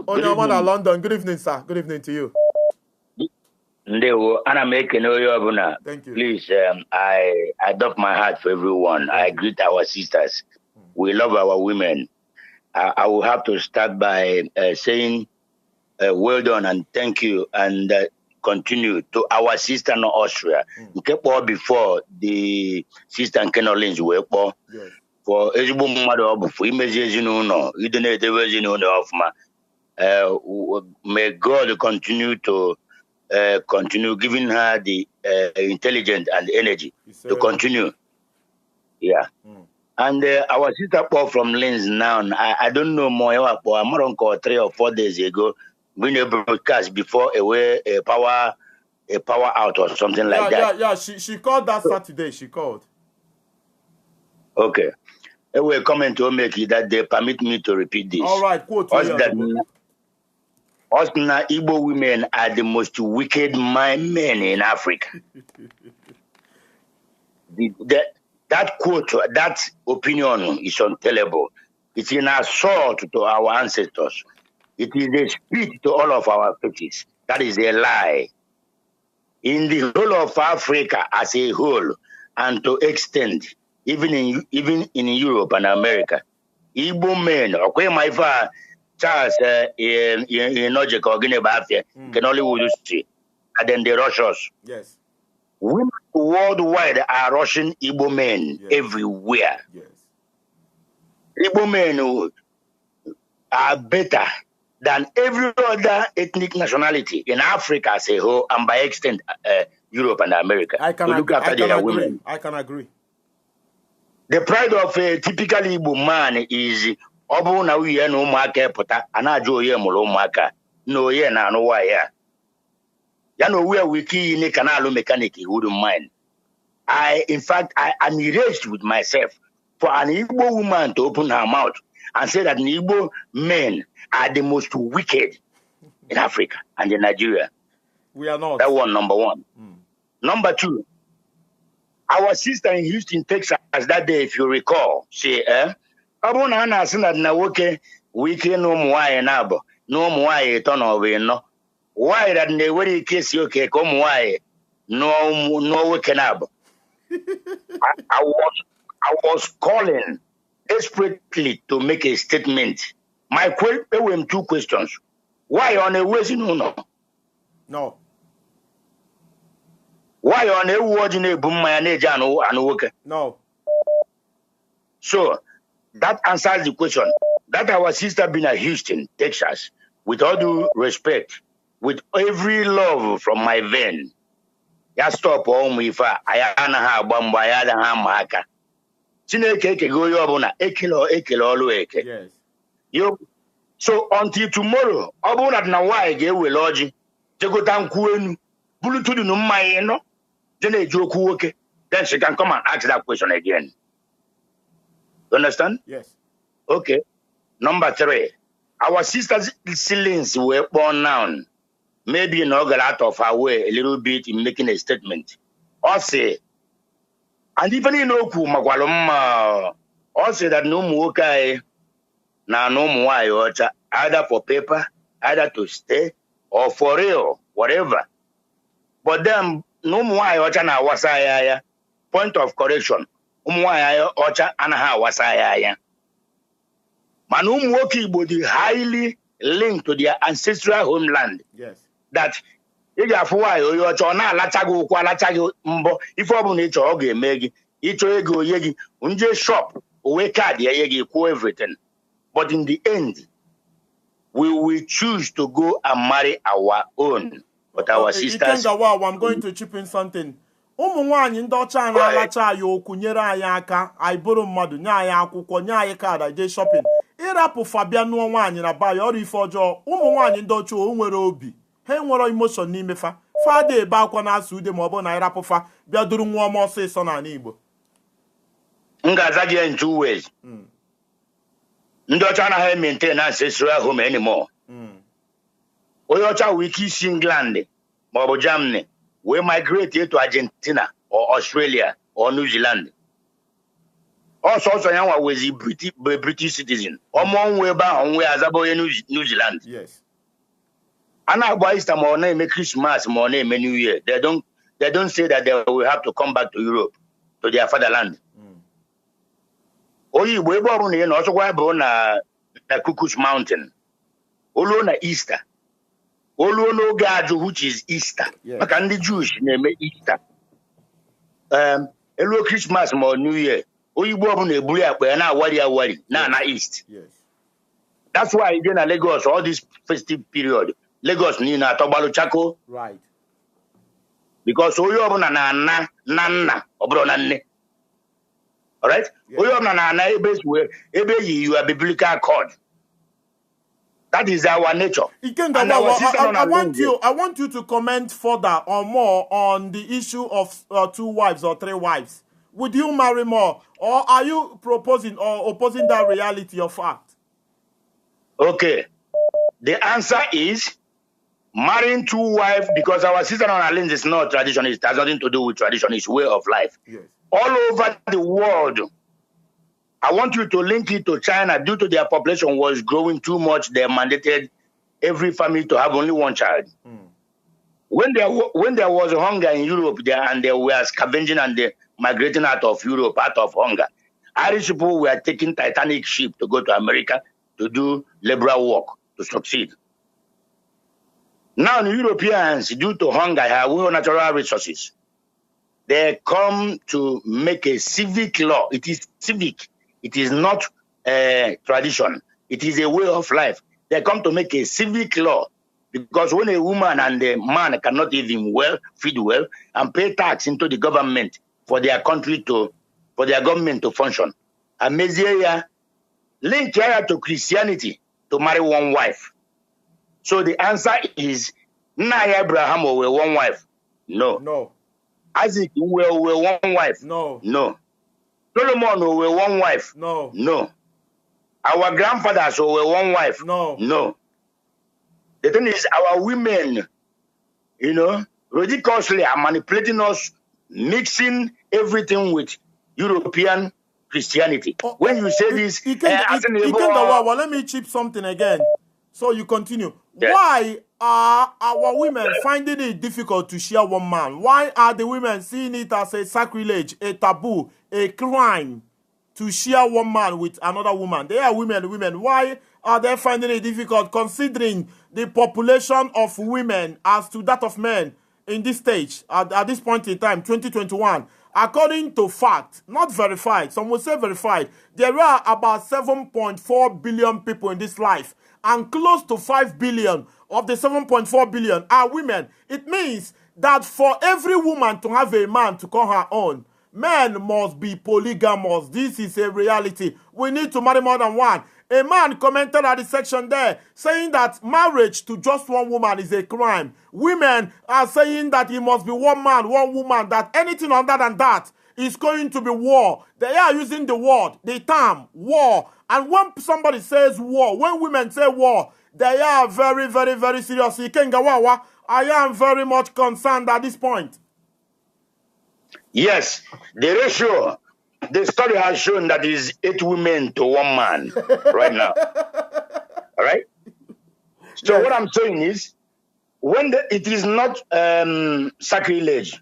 Onyama London. Good evening, sir. Good evening to you. Thank you. Please, I adopt my heart for everyone. I greet our sisters. We love our women. I will have to start by saying well done and thank you and continue to our sister in Austria. Before the sister in Kenolins were for Ezbo mother for images may God continue to continue giving her the intelligence and energy to continue. Yeah. And our sister Paul from Linz now, I don't know more. I'm around 3 or 4 days ago. We need a broadcast before a power out or something like that. Yeah. She called that Saturday. She called. Okay. I will comment to make it that they permit me to repeat this. All right. Quote. Us Igbo women are the most wicked men in Africa. That quote, that opinion is untellable. It's an assault to our ancestors. It is a spit to all of our faces. That is a lie. In the whole of Africa as a whole, and to extend, even in Europe and America, Igbo men, okay, my father, Charles, in Logic or Guinea-Bissau, can only would see, and then the Russians. Yes. Women worldwide are Russian Igbo men everywhere. Yes. Igbo men are better than every other ethnic nationality in Africa as a whole, and by extent, Europe and America. I can agree. The pride of a typical Igbo man is Obu na uye no umaka pota anajo oye mulo umaka no ye na no wa ya. Ya no we wiki ni kanalo mechanic he wouldn't mind. In fact, I'm enraged with myself for an Igbo woman to open her mouth and say that Igbo men are the most wicked in Africa and in Nigeria. We are not. That one, number one. Number two, Our sister in Houston, Texas, that day, if you recall, she, Abuna na asina na woke wiki no muaye nabo, no muaye ton over no. Why that ne very case okay, come why no woke nabo. I was calling desperately to make a statement. My two questions. Why on a way no? No. Why on a word in a boom my jano and work? No. So that answers the question. That our sister been at Houston, Texas, with all due respect, with every love from my vein. Ya stop home if I ha bamba ya ha maka. Chineke ke go yobuna ekilo olu eke. Yes. So until tomorrow, obuna na why ge we loji. Jegota nku enu. Bulutudu no mmanye no. Then she can come and ask that question again. You understand? Yes. Okay. Number 3. Our sister's siblings were born now. Maybe not get out of her way a little bit in making a statement. Or say, and even in Oku Magwalum, or say that no muoka na no more either for paper, either to stay, or for real, whatever. But then no more ocha na wasaya. Point of correction. Ocha anaha wasaya. Manum woki body highly linked to their ancestral homeland. Yes. That if you are na latago kwalatago mbo if obu nature oge megi ito ego yegi unje shop we card yegi ko everything. But in the end, we will choose to go and marry our own. But our sisters. I'm going to chip in something. Ụmụ nwaanyị ndị ọcha na-alacha anyị okwu nyere anyị aka anyị bụrụ mmadụ nye anyị akwụkwọ nye anyị kaadị anyị jee shopping ịrapụ Fabia nụọ nwaanyị na baya ọrụ ife ọjọọ ụmụ nwaanyị ndị ọcha o nwere obi ha enwere emotion n'ime fada ebe akwa na-asụ ude ma ọ bụ na ịrapụ fa bịa duru nwa ọma ọsịsọ n'ala Igbo. M ga-aza gị in 2 ways. Ndị ọcha anaghị maintain ancestral home anymore. Onye ọcha nwere ike isi England ma ọ bụ Germany we migrate to Argentina or Australia or New Zealand. Also, Yanwa was a British citizen. Among way back on where Azabo New Zealand. Yes. And now by Easter morning, Christmas morning, New Year. They don't say that they will have to come back to Europe, to their fatherland. Oyi we born in also why born na Cuckoo's Mountain. Olo na Easter. Olu no God which is Easter. But can the Jewish name Easter? Hello Christmas or New Year. Oyi born na Ebuya but na wari na East. Yes. That's why again in Lagos all this festive period. Lagos ni na Tobalo Chako. Right. Because oyi obuna na obro na nne. All right? Oyi obuna na ebe you are biblical code. That is our nature. I want you to comment further or more on the issue of 2 wives or 3 wives. Would you marry more? Or are you proposing or opposing that reality or fact? Okay. The answer is marrying 2 wives because our sister on our lens is not tradition. It has nothing to do with tradition. It's way of life. Yes. All over the world, I want you to link it to China. Due to their population was growing too much, they mandated every family to have only 1 child. When there was hunger in Europe and they were scavenging and they migrating out of Europe, out of hunger, Irish people were taking Titanic ship to go to America to do liberal work to succeed. Now the Europeans, due to hunger, have natural resources. They come to make a civic law. It is civic. It is not tradition. It is a way of life. They come to make a civic law because when a woman and a man cannot even feed well, and pay tax into the government for their country for their government to function, and Messiah link here to Christianity to marry 1 wife. So the answer is, Abraham will 1 wife. No. Isaac will 1 wife. No. Solomon will 1 wife. No. Our grandfathers will 1 wife. No. The thing is, our women, ridiculously are manipulating us mixing everything with European Christianity. When you say this, let me chip something again. So you continue. Yes. Why are our women finding it difficult to share one man? Why are the women seeing it as a sacrilege, a taboo, a crime to share one man with another woman? They are women. Why are they finding it difficult considering the population of women as to that of men in this stage, at this point in time, 2021? According to fact, not verified, some will say verified, there are about 7.4 billion people in this life, and close to 5 billion of the 7.4 billion are women. It means that for every woman to have a man to call her own, men must be polygamous. This is a reality. We need to marry more than one. A man commented at the section there saying that marriage to just one woman is a crime. Women are saying that it must be one man, one woman, that anything other than that is going to be war. They are using the term war. And when somebody says war, when women say war, they are very, very, very serious. I am very much concerned at this point. Yes, the ratio, the study has shown that is 8 women to 1 man right now. All right? So yes. What I'm saying is, when it is not sacrilege,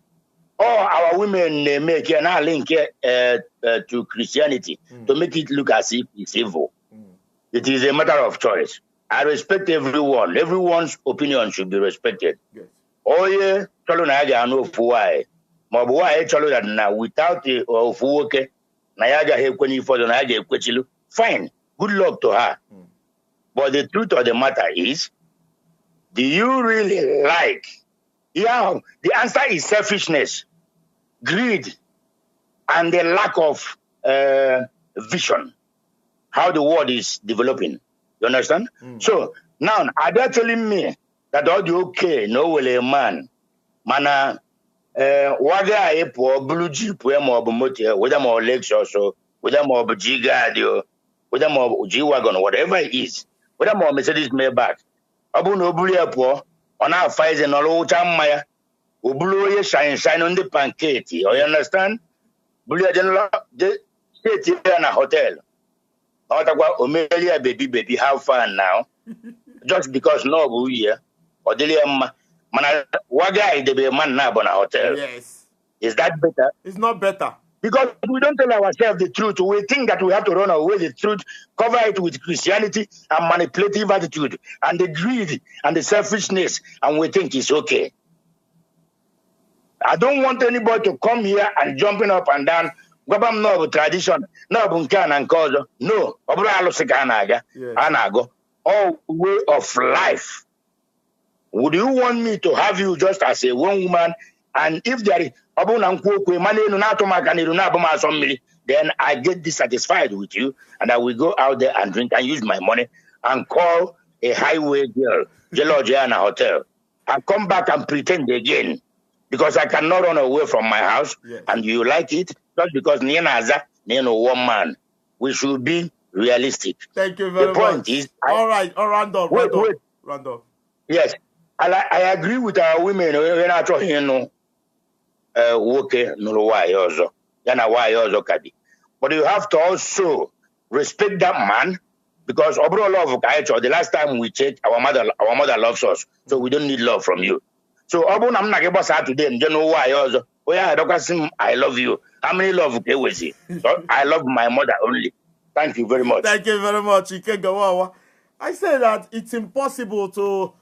all our women make a link to Christianity to make it look as if it's evil. It is a matter of choice. I respect everyone. Everyone's opinion should be respected. Yes. Oh yeah, I know why. That now without the Fuwoke, Nayaga for the Nayaga Kwechilu, fine, good luck to her. But the truth of the matter is, do you really like? Yeah, the answer is selfishness, greed, and the lack of vision. How the world is developing. You understand? So now, are they telling me that all the okay, no will a man, mana waga airport, blue jeep, where more motor, whether more legs or so, whether more G-Guard, whether more G-Wagon, or whatever it is, whether more Mercedes Maybach, Abu no blue airport, on our fires and all time Maya, who blew shine on the pancake. You understand? Blue general, the state here in a hotel. Omelia baby, have fun now. Just because no we here. Or the man waga de be man now on a hotel. Yes. Is that better? It's not better. Because we don't tell ourselves the truth. We think that we have to run away the truth, cover it with Christianity and manipulative attitude and the greed and the selfishness, and we think it's okay. I don't want anybody to come here and jumping up and down. No tradition, no bunkan and cause no. All way of life. Would you want me to have you just as a one woman? And if there is then I get dissatisfied with you, and I will go out there and drink and use my money and call a highway girl, Georgiana Hotel, and come back and pretend again. Because I cannot run away from my house, yes. And you like it, just because Nienaza, one man. We should be realistic. Thank you very much. The point is... All right, Randolph. Randolph. Yes, I agree with our women. We're not talking, but you have to also respect that man, because overall love, the last time we checked, our mother loves us, so we don't need love from you. So I'm not able to today, and you know why also. Oh yeah, I love you. How many love okay with you? So I love my mother only. Thank you very much. Thank you very much. I say that it's impossible to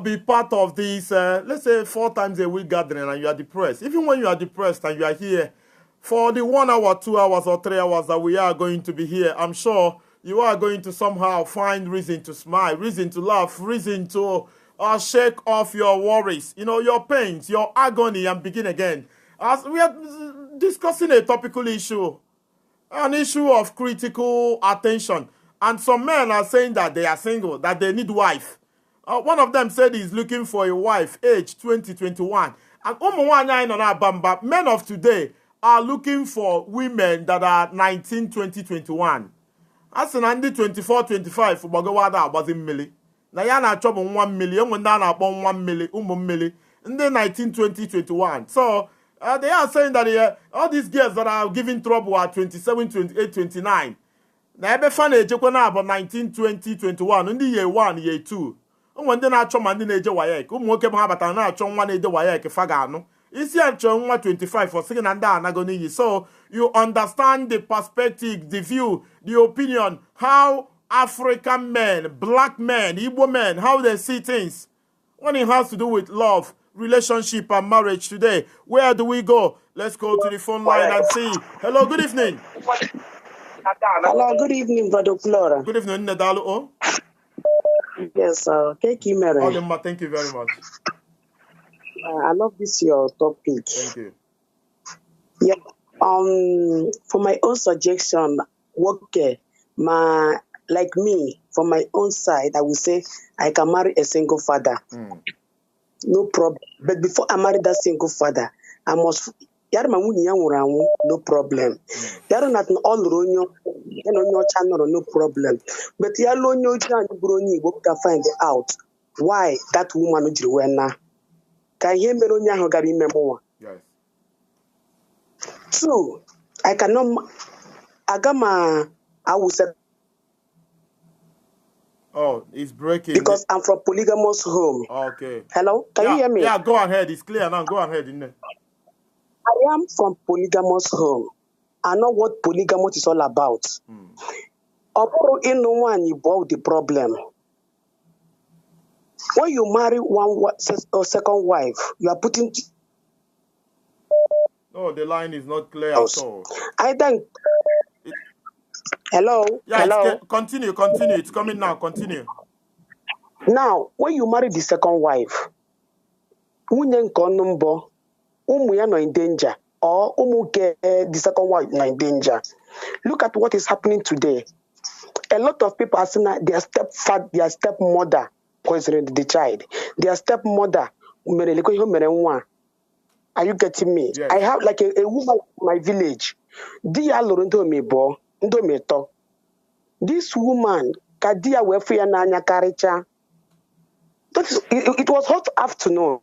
be part of this, let's say 4 times a week gathering, and you are depressed. Even when you are depressed and you are here for the 1 hour, 2 hours, or 3 hours that we are going to be here, I'm sure you are going to somehow find reason to smile, reason to laugh, reason to shake off your worries, your pains, your agony, and begin again. As we are discussing a topical issue, an issue of critical attention, and some men are saying that they are single, that they need wife. One of them said he's looking for a wife, age 2021. And men of today are looking for women that are 19, 20, 21. As in Andy 24, 25, Bogawada was in Millie. Nayana trouble 1 million when Dana upon 1 million, 19, 20, 21. So They are saying that all these girls that are giving trouble are 27, 28, 29. Na ebe fa na-ejekwa na about 19, 20, 21 ndị year 1 year 2 ụmụ ndị na-achọ ma ndị na-eje wayek ụmụ nwoke ha batara na-achọ nwa na-eje wayek fa ga-anụ isi achọ nwa 25 ọ sịghị na ndị anago n'iyi. So you understand the perspective, the view, the opinion, how African men, black men, Igbo men, how they see things when it has to do with love, relationship and marriage today. Where do we go? Let's go to the phone line and see. Hello, good evening. Hello, good evening, Brother Flora. Good evening, Nedalo. Yes, thank you, Mary. Thank you very much. I love this your topic. Thank you. Yeah. For my own suggestion, like me, from my own side, I would say I can marry a single father. No problem. But before I marry that single father, I must. No problem. Yaro not all ronyo, no problem. But yalo can find out why that woman went. Can you remember? Yes. True. I cannot. I will say. Oh, it's breaking. Because I'm from polygamous home. Okay. Hello? Can you hear me? Yeah, go ahead. It's clear now. Go ahead. I am from polygamous home. I know what polygamous is all about. In no one you bought the problem. When you marry one second wife, you are putting. No, the line is not clear at all. I think. Hello. Yeah, hello. Continue. It's coming now. Continue. Now, when you marry the second wife, umu are in danger, or the second wife is in danger. Look at what is happening today. A lot of people are saying that their stepmother poisoned the child. Their stepmother, are you getting me? Yes. I have like a woman in my village. This woman, Kadia Wefia Nanya Karicha. It was hot afternoon.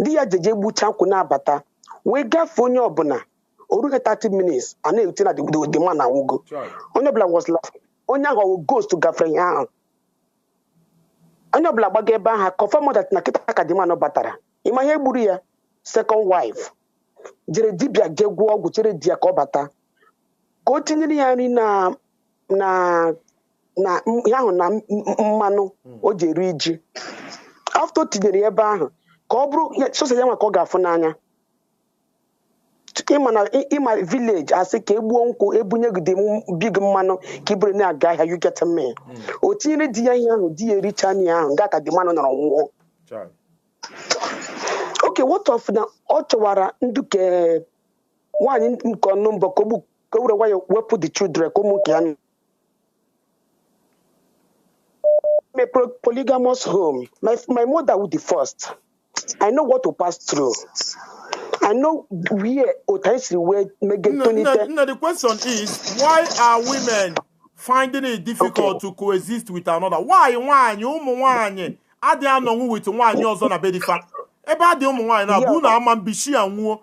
Dia Jebu Chankuna Bata. We got for your bona. Oruga 30 minutes. And then tell the man I will go. Onabla was laughing. Onyago goes to Gafrayan. Onabla Bageba had confirmed that Nakita Kadimano Batara. In my Buria, second wife. Jere Dibia Gegua Gutere Diakobata. Continue na yaho na mmanu o jeri iji after tinyere ebe ahụ ka ọ bụrụ so se ya maka ọ ga-afụ n'anya ịma village asị ka egbuo nkwụ ebunye gide big mmanụ ka iburu na-aga ahịa you get me o tinyere di ya ihe ahụ di ya ericha anya ahụ ga ka di mmanụ nọrọ nwụọ okay what of na ọ chọwara nduke nwaanyị nke ọnụ mbọ ka o were waya wepụ the children ka ụmụ nke ya a polygamous home. My mother was the first. I know what to pass through. I know where the question is, why are women finding it difficult to coexist with another? Why you adi anongu with one ọzọ na bedifa? Ebe adi ụmụ na bu na ama mbishi anwuo.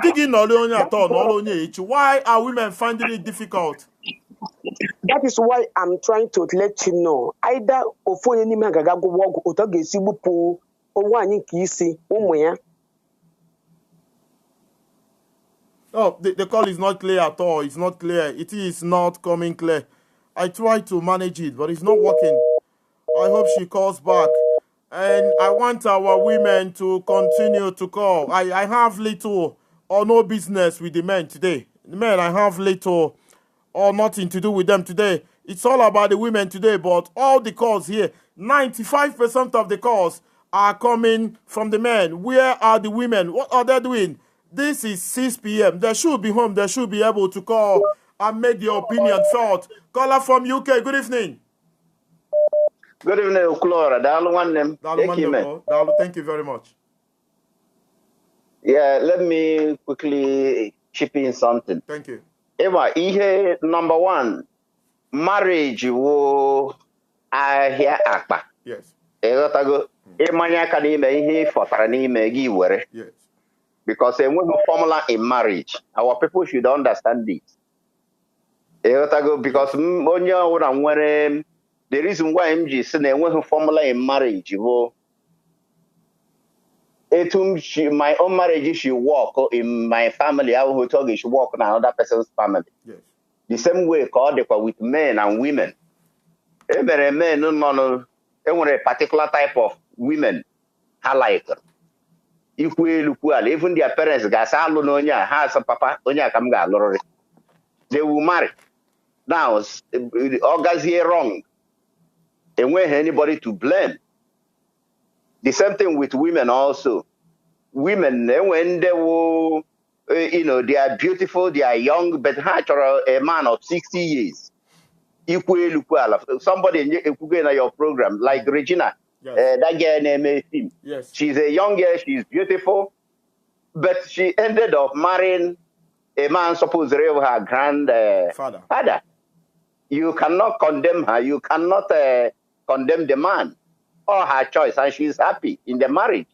Digi no le onye atọ no le onye echi. Why are women finding it difficult? That is why I'm trying to let you know. Either ofonye ni magaga go work oto ga-esi gbupu onwe anyị nke isi ụmụ ya. Oh, the call is not clear at all. It's not clear. It is not coming clear. I tried to manage it, but it's not working. I hope she calls back. And I want our women to continue to call. I have little or no business with the men today. The men, I have little or nothing to do with them today. It's all about the women today, but all the calls here, 95% of the calls are coming from the men. Where are the women? What are they doing? This is 6 p.m. They should be home. They should be able to call and make their opinion felt. Caller from UK, good evening. Good evening, Clara. Thank you very much. Yeah, let me quickly chip in something. Thank you. Eva, ihe number one, marriage wo ahia akpa. Yes. Egotago, imanya ka n'ime ihe fọtara n'ime gị were. Yes. because a formula in marriage. Our people should understand it. Because the reason why MG said a formula in marriage, my own marriage should work in my family. I will talk, it should work in another person's family. Yes. The same way called with men and women. Every men, no, a particular type of women. I like it. Even their parents has a papa, they will marry. Now, August here wrong. And when anybody to blame. The same thing with women also. Women, when they will, they are beautiful, they are young, but a man of 60 years. Somebody in your program, like Regina, yes. that girl named him. Yes. She's a young girl, she's beautiful, but she ended up marrying a man supposed to be her grandfather. You cannot condemn her, you cannot condemn the man or her choice, and she's happy in the marriage.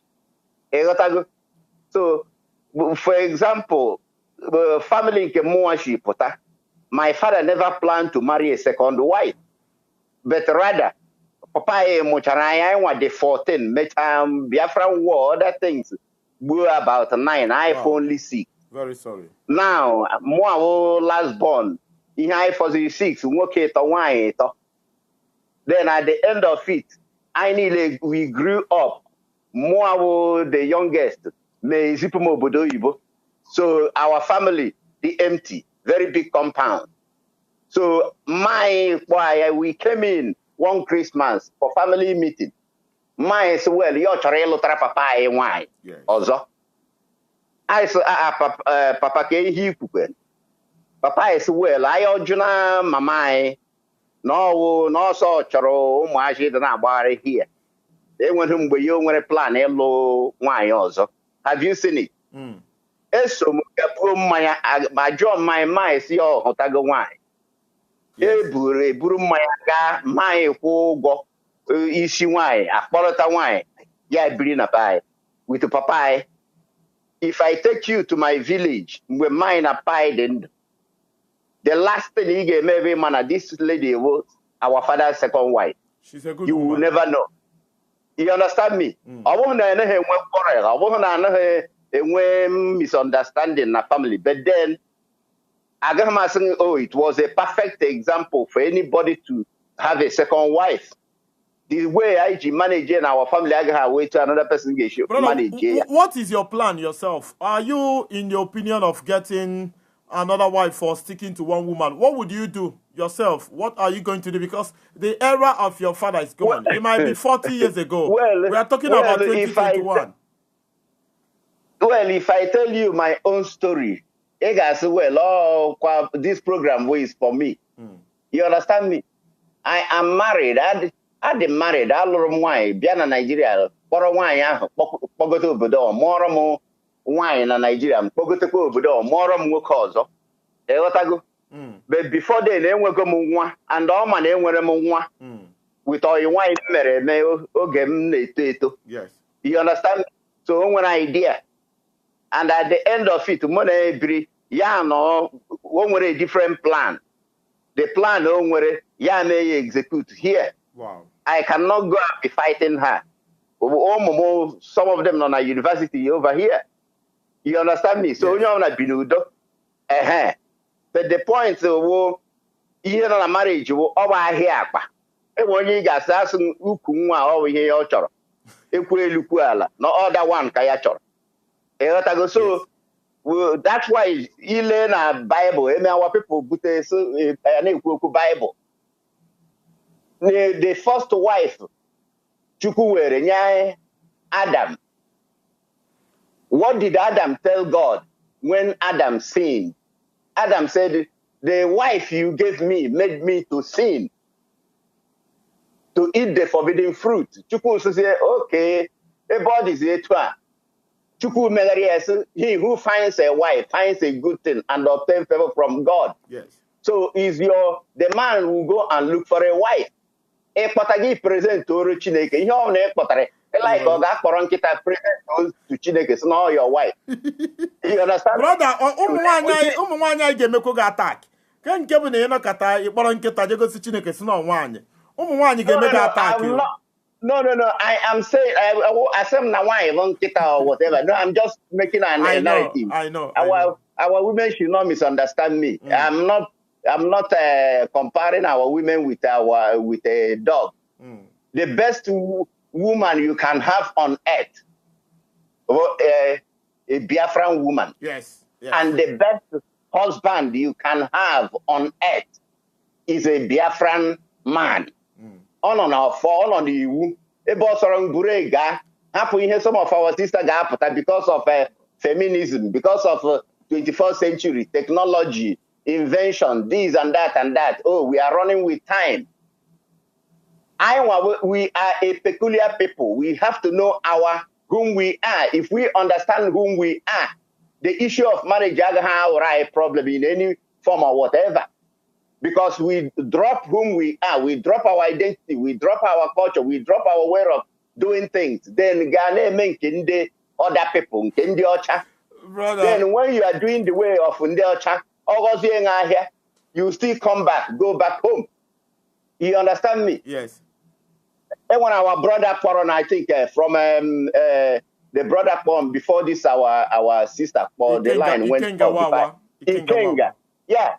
So, for example, family in Kemuashi Pota, my father never planned to marry a second wife, but rather, Papa Mucharaya was the 14, Biafran war, other things were about 9, I only 6. Very sorry. Now, more last born, in I for the 6, okay, to wine. Then at the end of it, we grew up. More the youngest, so our family, the empty, very big compound. So we came in one Christmas for family meeting. My well, your charelo papa e wine. Also, I said, Papa ke he kupen. Papa is well, I ojuna mamai. No so charo muaji na bare here. They went home with you when a plan hello wine also. Have you seen it? So my job my mind see all hotago wine. Buru my go isi wine, a polota wine. Yeah, bring a pie with a papaya. If I take you to my village, we mine a pie, then the last thing he gave every man, this lady was our father's second wife. She's a good you woman. Will never know. You understand me? I want to know quarrel. I want to know misunderstanding in the family. But then, I got my saying, it was a perfect example for anybody to have a second wife. The way I manage in our family, I got way to another person manage. What is your plan yourself? Are you, in the opinion of getting another wife or sticking to one woman? What would you do yourself? What are you going to do? Because the era of your father is gone. It might be 40 years ago. We are talking about 2021. If I tell you my own story, this program is for me. You understand me? I am married. I married. I love wine. Biana Nigeria. For wine, Pogoto Bodo, Moromo wine in Nigeria. Pogoto Bodo, Morom cause. But before then, they were going and all my name were with all your wine, yes. You understand? So, one idea. And at the end of it, money, one with a different plan. The plan, may execute here. Wow. I cannot go and be fighting her. Some of them on a university over here. You understand me? So, yes. But the point is, a marriage over here. When you guys ask over here, no other one kayachor. So that's why you learn a Bible. Our people put a Bible. The first wife, Adam. What did Adam tell God when Adam sinned? Adam said, the wife you gave me made me to sin, to eat the forbidden fruit. Chuku says, okay, a body is a twa. Chuku Megarias, he who finds a wife finds a good thing and obtain favor from God. Yes. So the man will go and look for a wife. A patagi present to Chineke. Like Oga Koronkita present those to Chineke, it's not your wife. You understand? Brother, ụmụnwaanyị ga-emekwa gị attack. Ke nke bụ na ị nọkọta ịkpọrọ nkịta jegosi Chineke si na nwaanyị. Ụmụnwaanyị ga-eme gị attack. No. I am saying I said na why nkịta or whatever. No, I'm just making a narrative. I know. Our women should not misunderstand me. I'm not comparing our women with a dog. The best woman you can have on earth, a Biafran woman. Yes. And the best husband you can have on earth is a Biafran man. On the iwu. Some of our sisters got because of feminism, because of 21st century technology, invention, this and that. Oh, we are running with time. We are a peculiar people. We have to know whom we are. If we understand whom we are, the issue of marriage doesn't have a problem in any form or whatever. Because we drop whom we are, we drop our identity, we drop our culture, we drop our way of doing things. Then other people, brother. Then when you are doing the way of Ndeocha, you still come back, go back home. You understand me? Yes. And when our brother Poron, I think from the brother Poron before this, our sister for the line went Ikenga. Yeah.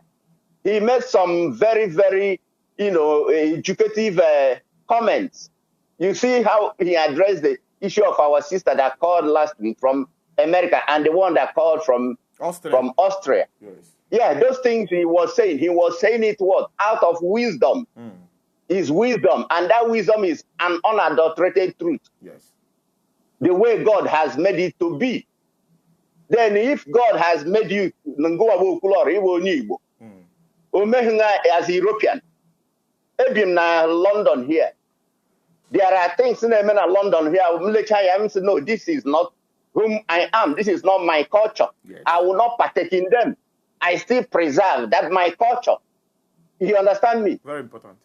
He made some very, very, educative comments. You see how he addressed the issue of our sister that called last week from America and the one that called from Austria. Yes. Yeah, those things he was saying it what? Out of wisdom. Is wisdom. And that wisdom is an unadulterated truth. Yes. The way God has made it to be. Then if God has made you as European, in London here, there are things in London here. No, this is not whom I am. This is not my culture. Yes. I will not partake in them. I still preserve that my culture. You understand me? Very important.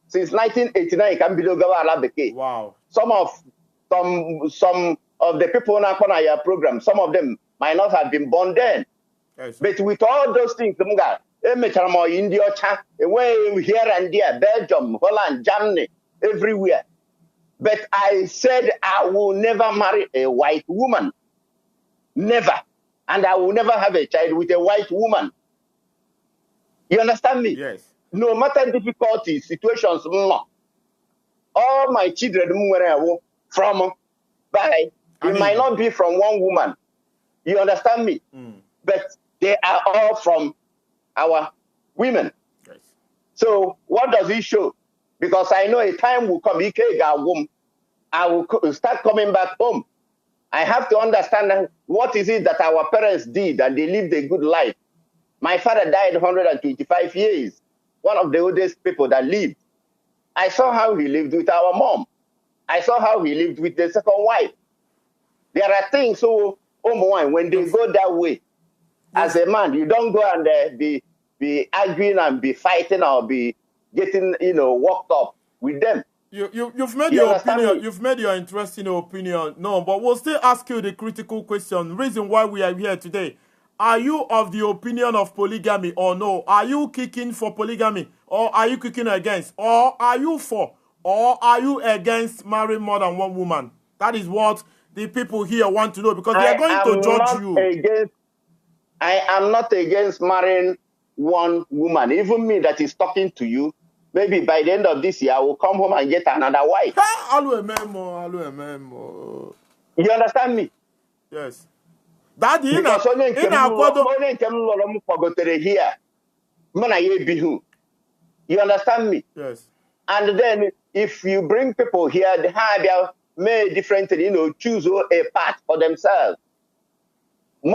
Since 1989, wow. Some of the people on our program, some of them might not have been born then. Yes. But with all those things, India, here and there, Belgium, Holland, Germany, everywhere. But I said I will never marry a white woman. Never. And I will never have a child with a white woman. You understand me? Yes. No matter difficulties, situations, all my children from, it might not be from one woman. You understand me? But they are all from our women. Yes. So what does it show? Because I know a time will come, I will start coming back home. I have to understand what is it that our parents did and they lived a good life. My father died 125 years, one of the oldest people that lived. I saw how he lived with our mom. I saw how he lived with the second wife. There are things, so when they go that way, as a man, you don't go and be arguing and be fighting or be getting, worked up with them. You've made your opinion. You've made your interesting opinion. No, but we'll still ask you the critical question. Reason why we are here today. Are you of the opinion of polygamy or no? Are you kicking for polygamy or are you kicking against? Or are you for? Or are you against marrying more than one woman? That is what the people here want to know because they are going to judge you. I am not against marrying one woman. Even me that is talking to you, maybe by the end of this year, I will come home and get another wife. You understand me? Yes. Daddy, because only here. You understand me? Yes. And then if you bring people here, they have made different, choose a path for themselves. I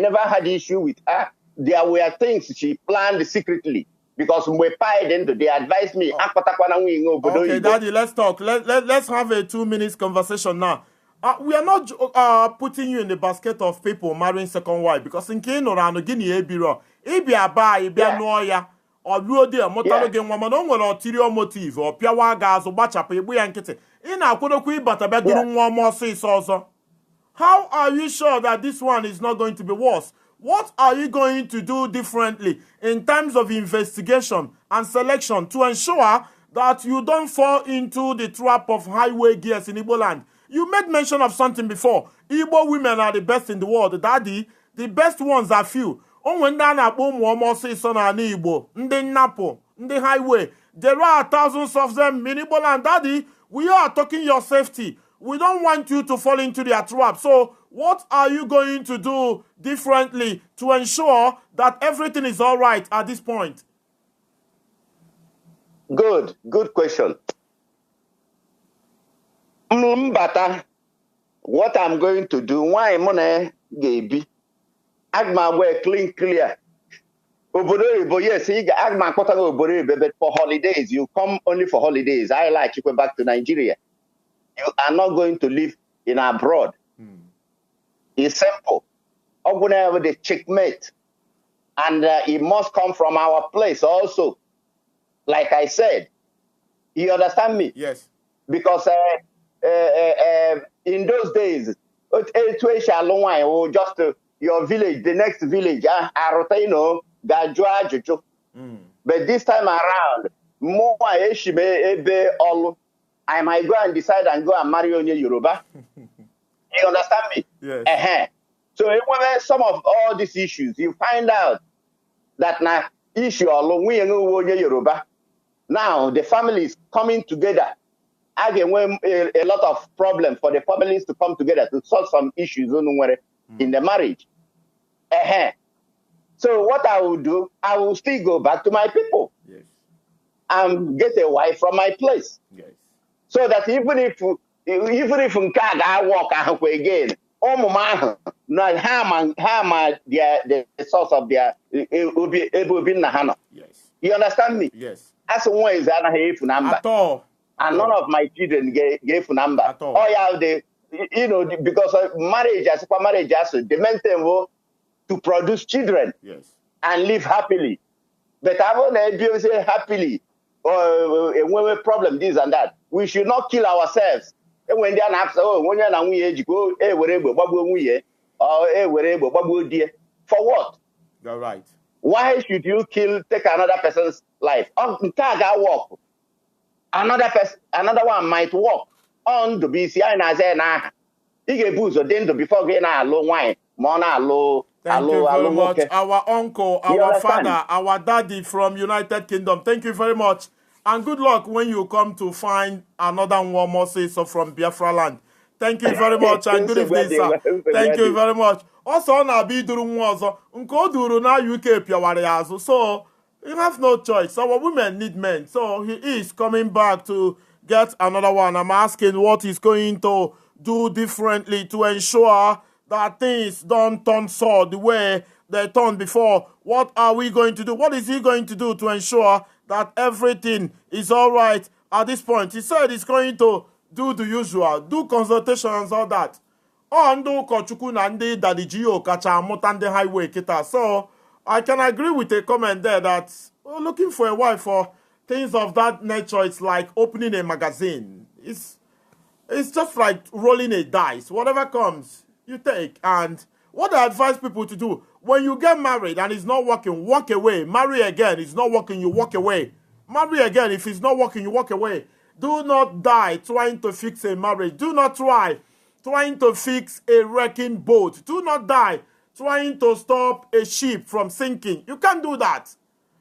never had issue with her. There were things she planned secretly because they advised me. Okay, Daddy, let's talk. Let's have a 2 minutes conversation now. We are not putting you in the basket of people marrying second wife because in Kenya or Guinea, ọ ruo di mụtalụ gị nwa mana o nwere ulterior motive ọ pịawa gị azụ gbachapụ igbu ya nkịtị ị na-akwadokwa ịbata bịa duru nwa ọma ọsịsọ ọzọ. How are you sure that this one is not going to be worse? What are you going to do differently in terms of investigation and selection to ensure that you don't fall into the trap of highway gears in Igbo land? You made mention of something before. Igbo women are the best in the world. Daddy, the best ones are few. Onwe ndị a na-akpọ ụmụ ọma ọsịsọ n'ala Igbo, ndị nnapụ, ndị highway. There are thousands of them in Igbo land. Daddy, we are talking your safety. We don't want you to fall into their trap. So what are you going to do differently to ensure that everything is all right at this point? Good question. Mbata, what I'm going to do, why money gaby? Agma wear clear. Obodo, yes, Agma Kotago Obodo, but for holidays, you come only for holidays. I like you go back to Nigeria. You are not going to live in abroad. It's simple. I'm going to have the checkmate. And it must come from our place also. Like I said, you understand me? Yes. Because in those days, just your village, the next village, but this time around, I might go and decide and go and marry only Yoruba. You understand me? Yes. So some of all these issues, you find out that now issue along we Yoruba. Now the families coming together. Again, a lot of problems for the families to come together to solve some issues in the marriage. So what I will do, I will still go back to my people. Yes. And get a wife from my place. Yes. So that even if I walk again, the source of their yes. You understand me? Yes. As one is at all. And none of my children gave number. At all. Oh yeah, because of marriage, the main thing was to produce children. Yes. And live happily. But I want to say happily. When we problem this and that, we should not kill ourselves. And when they are after, when you're not for what? You're right. Why should you take another person's life? Another one might walk on the BCI and I say, nah, he gave booze or then before getting a low wine, mona low. Thank you very much. Our uncle, our father, our daddy from United Kingdom. Thank you very much. And good luck when you come to find another one more say so from Biafra land. Thank you very much and good evening, sir. Thank you very much. Also, na be duru nwazo. Nko duru na UK piaware yazo. So, you have no choice. Our women need men. So, he is coming back to get another one. I'm asking what he's going to do differently to ensure that things don't turn sour the way they turned before. What are we going to do? What is he going to do to ensure that everything is all right at this point? He said he's going to do the usual, do consultations, all that. Ondo Kochuku Nandi Dadijio Kacha Motande Highway Kita. So I can agree with a comment there that looking for a wife for things of that nature, it's like opening a magazine. It's just like rolling a dice. Whatever comes, you take. And what I advise people to do, when you get married and it's not working, walk away. Marry again, it's not working, you walk away. Marry again, if it's not working, you walk away. Do not die trying to fix a marriage. Do not try trying to fix a wrecking boat. Do not die trying to stop a ship from sinking. You can't do that.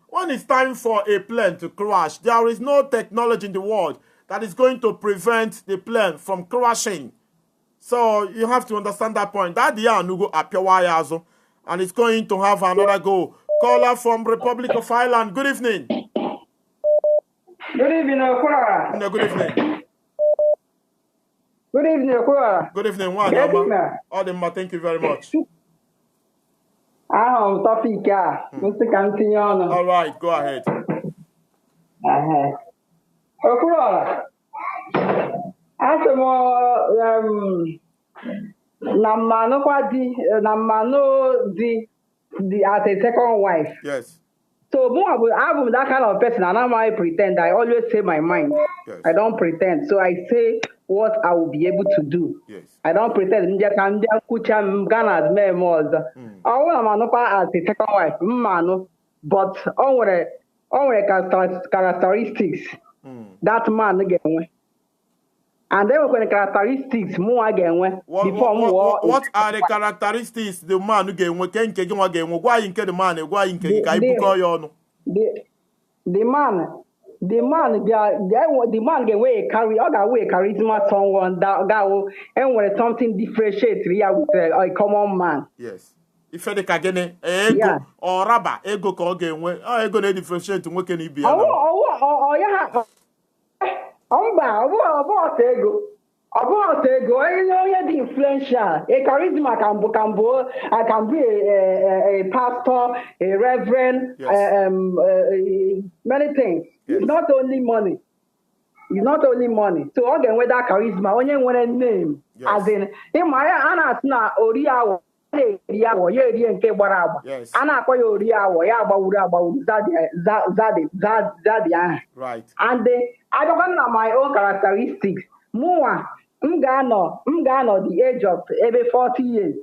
When it's time for a plane to crash, there is no technology in the world that is going to prevent the plane from crashing. So you have to understand that point. That the Anugo Apiawayazo, and it's going to have another go. Caller from Republic of Ireland. Good evening. Good evening, Okura. No, good evening. Good evening, Okura. Good evening, one. Odema, thank you very much. I'm topic. All right, go ahead. Okura. Namano di at a second wife. Yes. So I'm that kind of person, and I pretend. I always say my mind. Yes. I don't pretend. So I say what I will be able to do. Yes. I don't pretend. Ghana more. I want to as a second wife, but all characteristics that man again. And then when the characteristics more again what are the characteristics the man again? We can get why in the man, why in the man get way carry other way charisma someone that will and when something differentiates here with a common man. Yes. If the kagene ego or raba ego ka oge enwe ego na differentiate nwoke na ibe ya na about ego onye dị influential a charisma I can be a pastor, a reverend, yes. Many things. Yes. It's not only money. So again with that charisma onye nwere name as in ana na oriawo nke gbara agba a na-akpọ ya oriawo ya agbawuru zadi right. And I don't know my own characteristics. More, I'm gonna the age of every 40 years.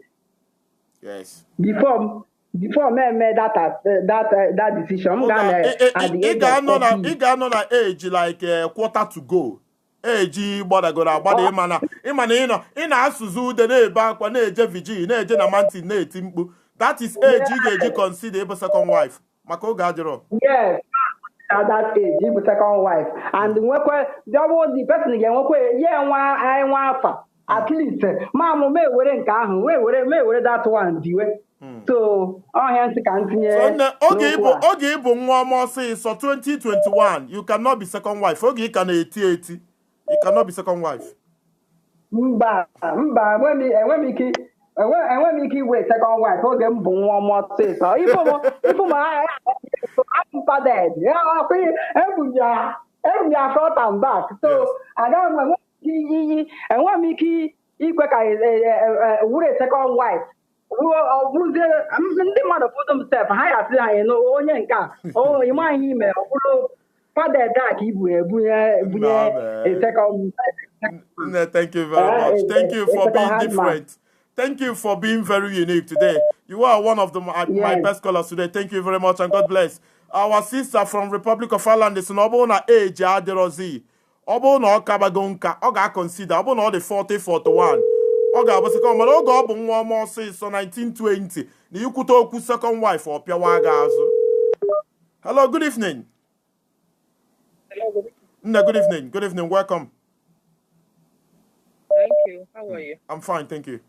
Yes. Before me made that decision, I'm gonna at the age of 40. Age like quarter to go. Age gbadagoro agbada ịmana ị na-asụzụ ude na-ebe akwa na-eje vigil na-eje na mountain na-eti mkpu. That is age ị ga-eji consider ebe second wife maka oge adịrọ. Yes. At that age, he was second wife. And the person again, at least, Mamma may wear that one, so, hands continue. Okay, but one more say, so 2021, you cannot be second wife. Okay, can 80. You cannot be second wife. When we wait second wife, okay, one more say so. If my father, every front and back. So I don't want and when Mickey equal would a second wife. Who's there? I'm the mother for themselves. I know oh, you might email. Father, that a second. Thank you very much. Thank you for being different. Thank you for being very unique today. You are one of my best callers today. Thank you very much and God bless. Our sister from Republic of Ireland is no age aderozi. Obo no kabagonka. Oga consider. Obo no the 40, 41. Oga was come. Oga obo one more say so 1920. The Yukutoku second wife or Piawaga. Hello, good evening. Hello, good evening. Good evening. Welcome. Thank you. How are you? I'm fine, thank you.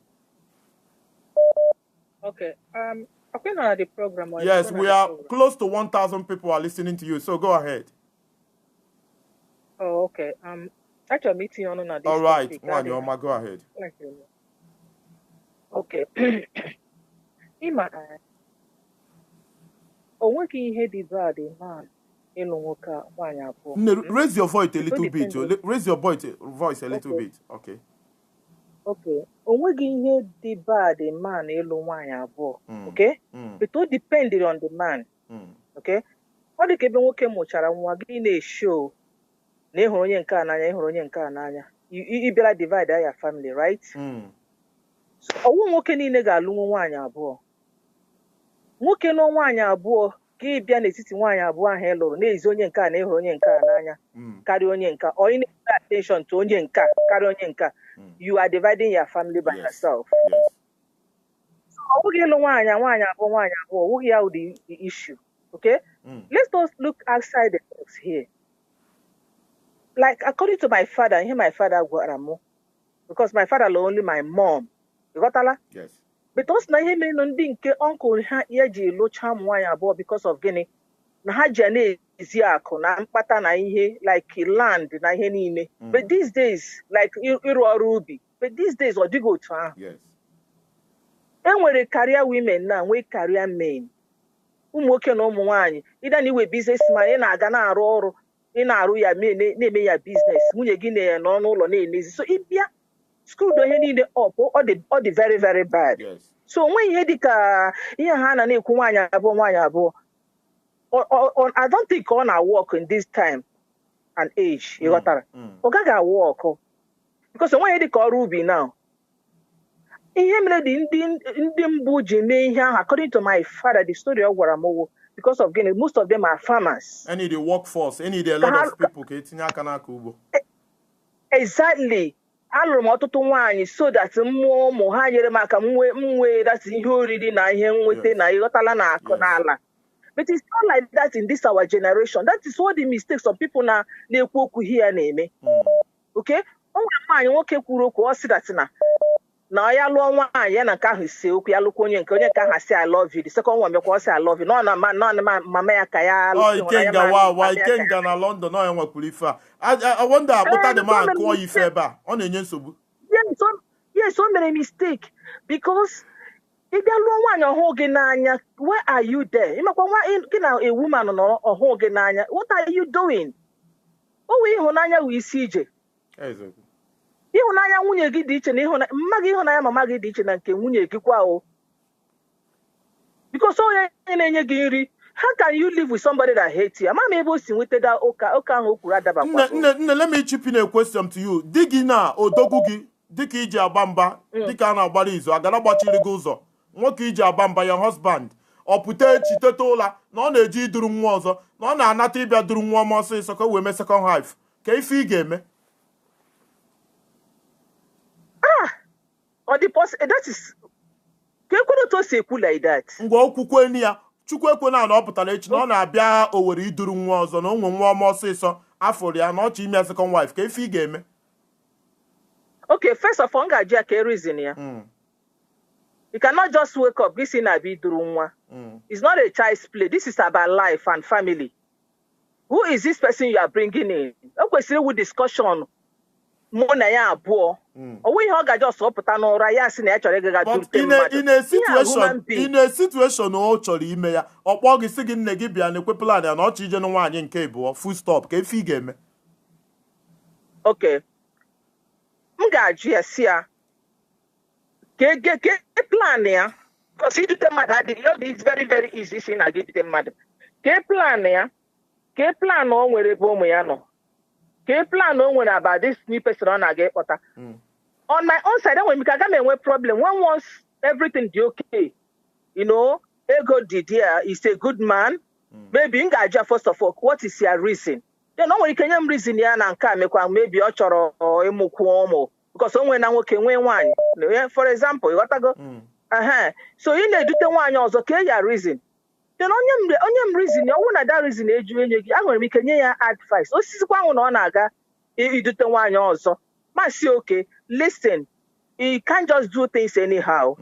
Okay. I've been on the program. Yes, we are close to 1,000 people are listening to you, so go ahead. Oh, okay. Actually, meeting on this. All right, Wanyoma, go ahead. Thank you. Okay. Ima, onweki ihe dị bad man ịlụ nwoke nwaanyị abụọ. Raise your voice a little bit. Raise your voice a little bit. Okay. Okay. Onwegi ihe dị bad man ịlụ nwaanyị abụọ. Okay? But it depended on the man. Okay? Ọ dị ka ebe nwoke mụchara nwa gị na-eshow na ịhụrụ onye nke a n'anya ịhụrụ onye nke a n'anya. You bịara divide your family, right? Ọwụ nwoke niile ga-alụ nwaanyị abụọ. Nwoke nọ nwaanyị abụọ ka ị bịa n'etiti nwaanyị abụọ ahụ ị lụrụ na-ezi onye nke a na ịhụrụ onye nke a n'anya karịa onye nke ọ ị na-pay attention to onye nke a karịa onye nke you are dividing your family by yourself. Ọ bụghị ịlụ nwaanyị abụọ ọ bụghị ya the issue. Okay? Let's just look outside the box here. Like according to my father, and my father gwara m because my father lụ only my mom. You got that? Yes. But also na ihe mere ndị nke uncle ha ya ji lụcha ụmụ nwaanyị abụọ because of gịnị na ha ji na-ezi akụ na mkpata na ihe like land na ihe niile. But these days like ịrụ ọrụ ubi. But these days ọ dịghị otu ahụ. Yes. Enwere career women na nwee career men. Ụmụ nwoke na ụmụ nwaanyị ịda na iwe businessman ị na-aga na-arụ ọrụ ị na-arụ ya na-eme ya business nwunye gị nọ n'ụlọ na-enezi so ịbịa school do ihe niile up ọ dị very very bad. Yes. So onwe ihe dị ka ihe ha na-ekwu nwaanyị abụọ I don't think on our work in this time and age. You got that? Ogaga work because when you call Ruby now, according to my father, the story of Waramowo, because of Guinea, most of them are farmers. Any the workforce, any the lot of people. Exactly. Alụrụ m ọtụtụ nwaanyị so that mmụọ ụmụ ha nyere m aka mwe that's ihe oriri na ihe nweta na ịghọtala na akụ n'ala. But it's not like that in this our generation. That is what the mistakes of people na-ekwu okwu here na-eme. Okay? O nwere nwaanyị nwoke kwuru okwu ọ sị that na ya lụọ nwaanyị ya na nke ahụ si okwu ya lụkwa onye nke ahụ si I love you. The second one mekwa ọ sị I love you. No na mama ya ka ya Ikenga na London no enwekwuru ife a. I wonder about the man kụọ ife ebe a. Ọ na-enye nsogbu. Yes, o mere mistake because ị bịa lụọ nwaanyị ọhụụ gị n'anya, where are you there? Ịmakwa gị na a woman nọ ọhụụ gị n'anya, what are you doing? O wee ịhụnanya wee isi ije. Ịhụnanya nwunye gị dị iche na mma gị ịhụnanya mama gị dị iche na nke nwunye gị kwa o. Because onye na-enye gị nri, how can you live with somebody that hates you? Am I able to nweta da ụka ahụ o kwuru adaba kwa? Let me chip in a question to you. Di gị na odogwu gị dịka iji agba mba dịka a na-agbara izu agara gbachiri gị ụzọ nwoke iji agba mba ya husband ọ pụta echi teta ụla na ọ na-eji iduru nwa ọzọ na ọ na-anata ịbịa duru nwa ọma ọsịsọ ka o wee mee second wife ka ife ị ga-eme that is ka ekwere to si ekwu like that. Ngwa okwukwe ni ya Chukwu ekwe na ọ pụtara echi na ọ na-abịa Owerri iduru nwa ọzọ na onwe nwa ọma ọsịsọ afọrọ ya na ọ chọ ime second wife ka ife ị ga-eme. Okay, first of all, nga reason here. You cannot just wake up. This in Abi Durunwa. It's not a child's play. This is about life and family. Who is this person you are bringing in? Okay, still with discussion. Mona ya abo. We have just up no raya in a situation no chọrọ ime ya. Ọkpọ gị sị gị nne gị bịa na ekwe plan ya na ọ chọ ije na nwaanyị nke ebuo full stop ka ife ị ga-eme. Okay. Mgaji ya ke plan ya because you do the matter it's very very easy thing I give them matter ke plan ya ke plan o nwere ebe ụmụ ya nọ ke plan o nwere about this new person ọ na-aga ịkpọta on my own side when we can get a problem when once everything is okay ego did here is a good man maybe Ngaji first of all what is your reason. Then no one can reason ya na nka mekwa maybe ọ chọrọ ịmụkwu ụmụ because onwe na nwoke nwe nwaanyị for example you got to go so ị na-edute nwaanyị ọzọ ka ya reason then onye m reason ya ọ na that reason eju enye gị agwara m ike nye ya advice osisikwa ahụ na ọ na-aga idute nwaanyị ọzọ masị okay listen you can't just do things anyhow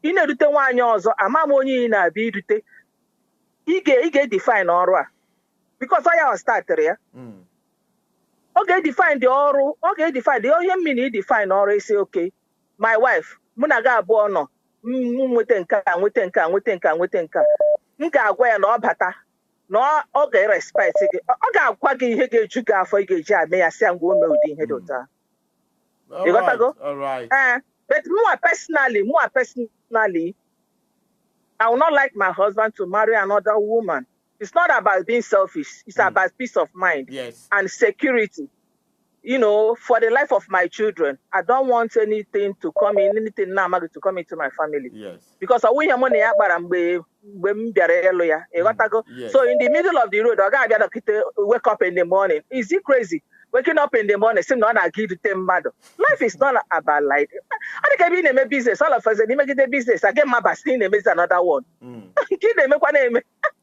ị na-edute nwaanyị ọzọ ama m onye ị na-abịa idute ị ga-edefine ọrụ a because I was started here. Okay, define the oral. Okay, define the only meaning define or say okay. My wife, munaga bono, wetenka. Nga gwe no bata. No okay respect. Oga kwagi hege juga for geja me ase ngo me odi hedota. You got to go? All right. But more personally, I would not like my husband to marry another woman. It's not about being selfish. It's about peace of mind and security. For the life of my children, I don't want anything to come into my family. Yes. Because I want money So in the middle of the road, I gotta wake up in the morning. Is it crazy? Waking up in the morning, saying, "No, I give the them mad." Life is not about life. I think I be in a business. All of us, they make it a business. I get my bastin, and another one. Give them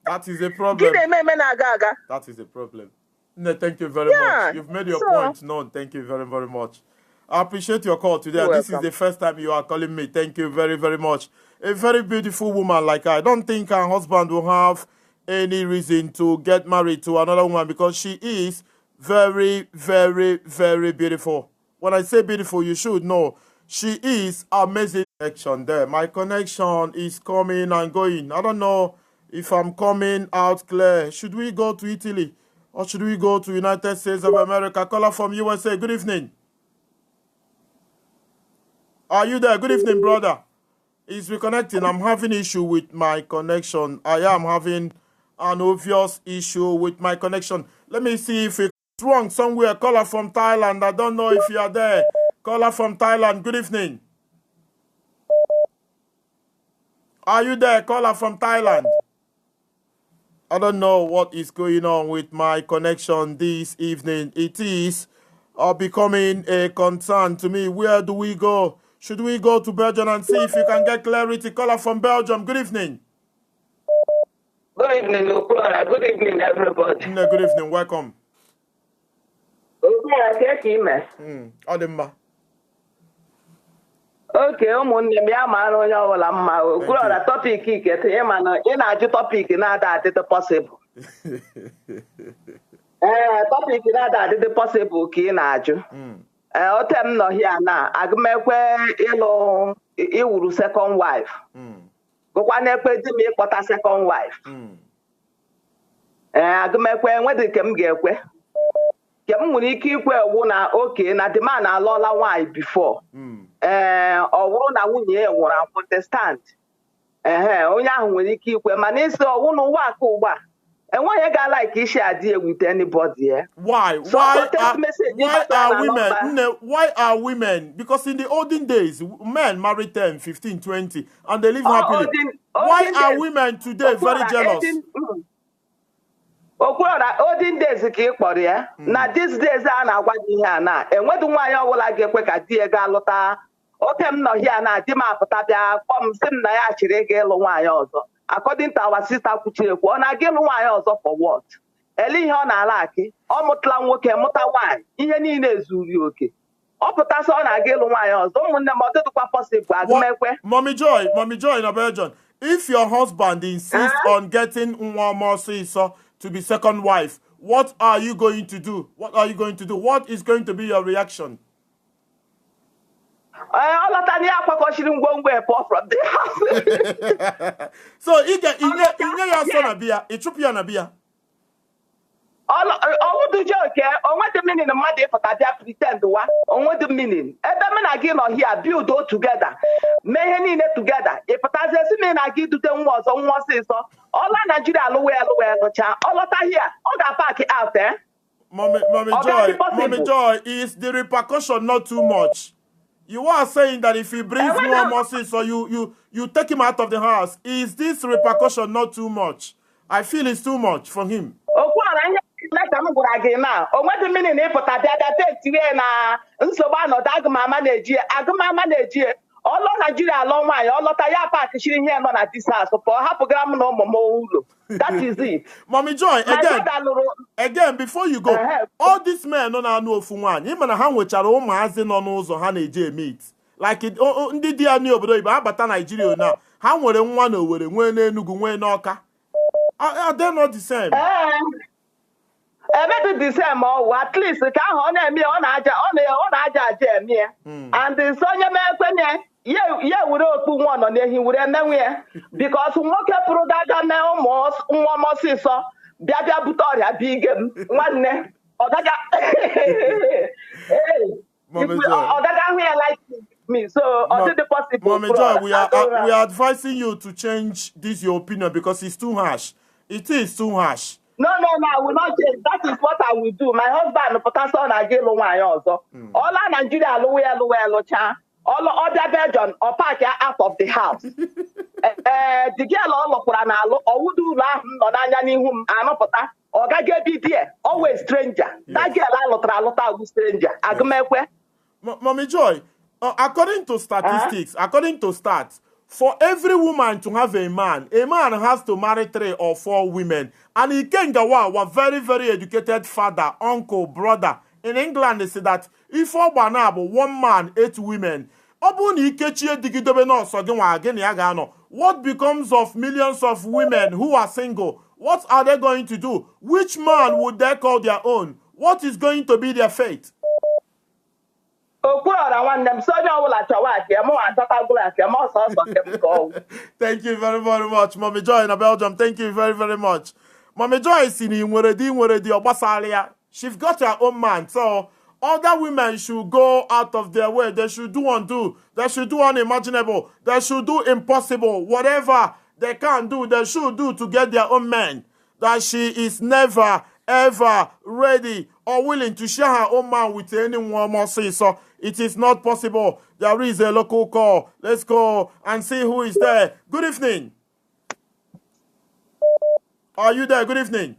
That is a problem. That is a problem. No, thank you very much. You've made your point known. Thank you very, very much. I appreciate your call today. This is the first time you are calling me. Thank you very, very much. A very beautiful woman like her. I don't think her husband will have any reason to get married to another woman because she is very, very, very beautiful. When I say beautiful, you should know she is amazing. Connection there. My connection is coming and going. I don't know if I'm coming out clear. Should we go to Italy or should we go to United States of America? Caller from USA. Good evening. Are you there? Good evening, brother. It's reconnecting. I'm having issue with my connection. I am having an obvious issue with my connection. Let me see if it's wrong somewhere. Caller from Thailand. I don't know if you are there. Caller from Thailand. Good evening. Are you there? Caller from Thailand. I don't know what is going on with my connection this evening. It is becoming a concern to me. Where do we go? Should we go to Belgium and see if you can get clarity? Caller from Belgium. Good evening. Good evening, Okura. Good evening, everybody. Good evening. Welcome. Okay, ụmụnne m ya mara onye ọbụla mma. Okura topic ikete ịma na ị na-ajụ topic na-ada adịdị possible. Topic na-ada adịdị possible ka ị na-ajụ. Ote m nọ here na agụmekwe ịlụ iwuru second wife. Gụkwa na-ekwe di m ịkpọta second wife. Agụmekwe enwedị nke m ga-ekwe. Ke m nwere ike ikwe ewu na oke na the man alụọla nwaanyị before. Ọ bụrụ na nwunye ya nwụrụ anwụ understand. Onye ahụ nwere ike ikwe mana isi ọwụ n'ụwa aka ugbu a enweghị ga-like isi adị with anybody. Why are women? Because in the olden days, men married 10, 15, 20, and they live happily. Why are women today very jealous? Okwara olden days ka ị kpọrọ ya na these days a na-agwa gị ihe a na enwedị nwaanyị ọbụla ga-ekwe ka di ya ga-alụta. Oke m nọ here na di m apụta bịa kpọọ m sị m na ya chịrị ịga ịlụ nwaanyị ọzọ. According to our sister kwuchiri ekwu ọ na-aga ịlụ nwaanyị ọzọ for what? Ele ihe ọ na-ala akị ọ mụtala nwoke mụta nwaanyị ihe niile ezuru oke. Ọ pụtasị ọ na-aga ịlụ nwaanyị ọzọ. Ụmụnne m ọ dịdịkwa possible agụmekwe. Mommy Joy in Belgium, if your husband insists on getting Nwamosi to be second wife, what are you going to do? What are you going to do? What is going to be your reaction? So you get your son a beer, a chupian a beer. All the joke, on what the meaning of Monday for that pretend to what, on what the meaning. And the men again on here build all together. May any net together. If a thousand men I give to them was on one say so. All Nigeria lower, all of here, all that park out there. Mommy Joy, is the repercussion not too much? You are saying that if he brings more Moses, so you take him out of the house. Is this repercussion not too much? I feel it's too much for him. Let them go again now. Or what the meaning if that na Nsobano Dagma manage all of Nigeria long way, all of Taya Park shooting here on at this house for half a gram no more. That is it. Mommy Joy, again, before you go, all these men don't know for one. Even a hand which are all my husband on those or Hane meat. Like it, did the new but Nigeria now. How would one over when they Nugu are they not the same? Maybe the same or at least the can honor me on Aja and the Sonia Melpene, yeah, would open one on there, he would end nowhere because Moka Prodaga now most one more sister, Bia Butoria big one or that like me. So the possible. Mommy Joy, we are advising you to change this your opinion because it's too harsh. It is too harsh. No, I will not change. That is what I will do. My husband, Potason, I gave one also. All Nigeria, all other Belgium, or park out of the house. The girl all of Puranalo, or would do laugh on Anani whom I know Pota, or Gagabi dear, always stranger. That girl, I love stranger. Agumekwe. Mommy Joy, according to statistics, according to stats, for every woman to have a man has to marry 3 or 4 women. And he can go a very, very educated father, uncle, brother. In England, they say that if one man, 8 women. What becomes of millions of women who are single? What are they going to do? Which man would they call their own? What is going to be their fate? Thank you very, very much, Mommy Joy in Belgium. Thank you very, very much. Mommy Joy is in Obasalia. She's got her own man, so other women should go out of their way. They should do undo. They should do unimaginable. They should do impossible. Whatever they can do, they should do to get their own man. that she is never, ever ready or willing to share her own man with anyone more. So it is not possible. There is a local call. Let's go and see who is there. Good evening. Are you there? Good evening.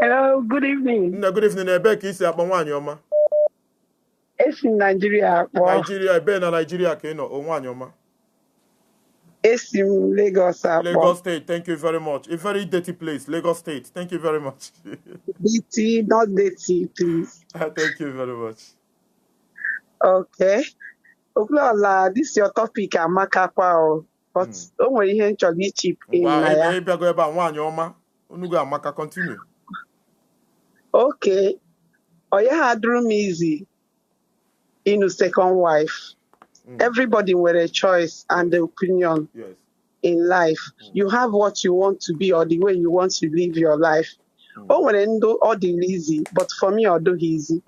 Hello, good evening. Good evening. Ebeki isi akpanwanyi ọma. Esi Nigeria akpọ. Nigeria, ebe na Nigeria ka ị nọ, onwanyi ọma. Esi Lagos akpọ. Lagos State, thank you very much. A very dirty place, Lagos State. Thank you very much. DT, not DT, please. Thank you very much. Okay. Okwuola, this is your topic, amaka kwa o. But o nwere ihe nchọrọ ichip in na ya. Ebe go ebe nwaanyị ọma, unu go amaka continue. Okay. Oya hadrum easy. In second wife. Everybody with a choice and the opinion in life. You have what you want to be or the way you want to live your life. Oh, when I do all the easy, but for me, I'll do easy.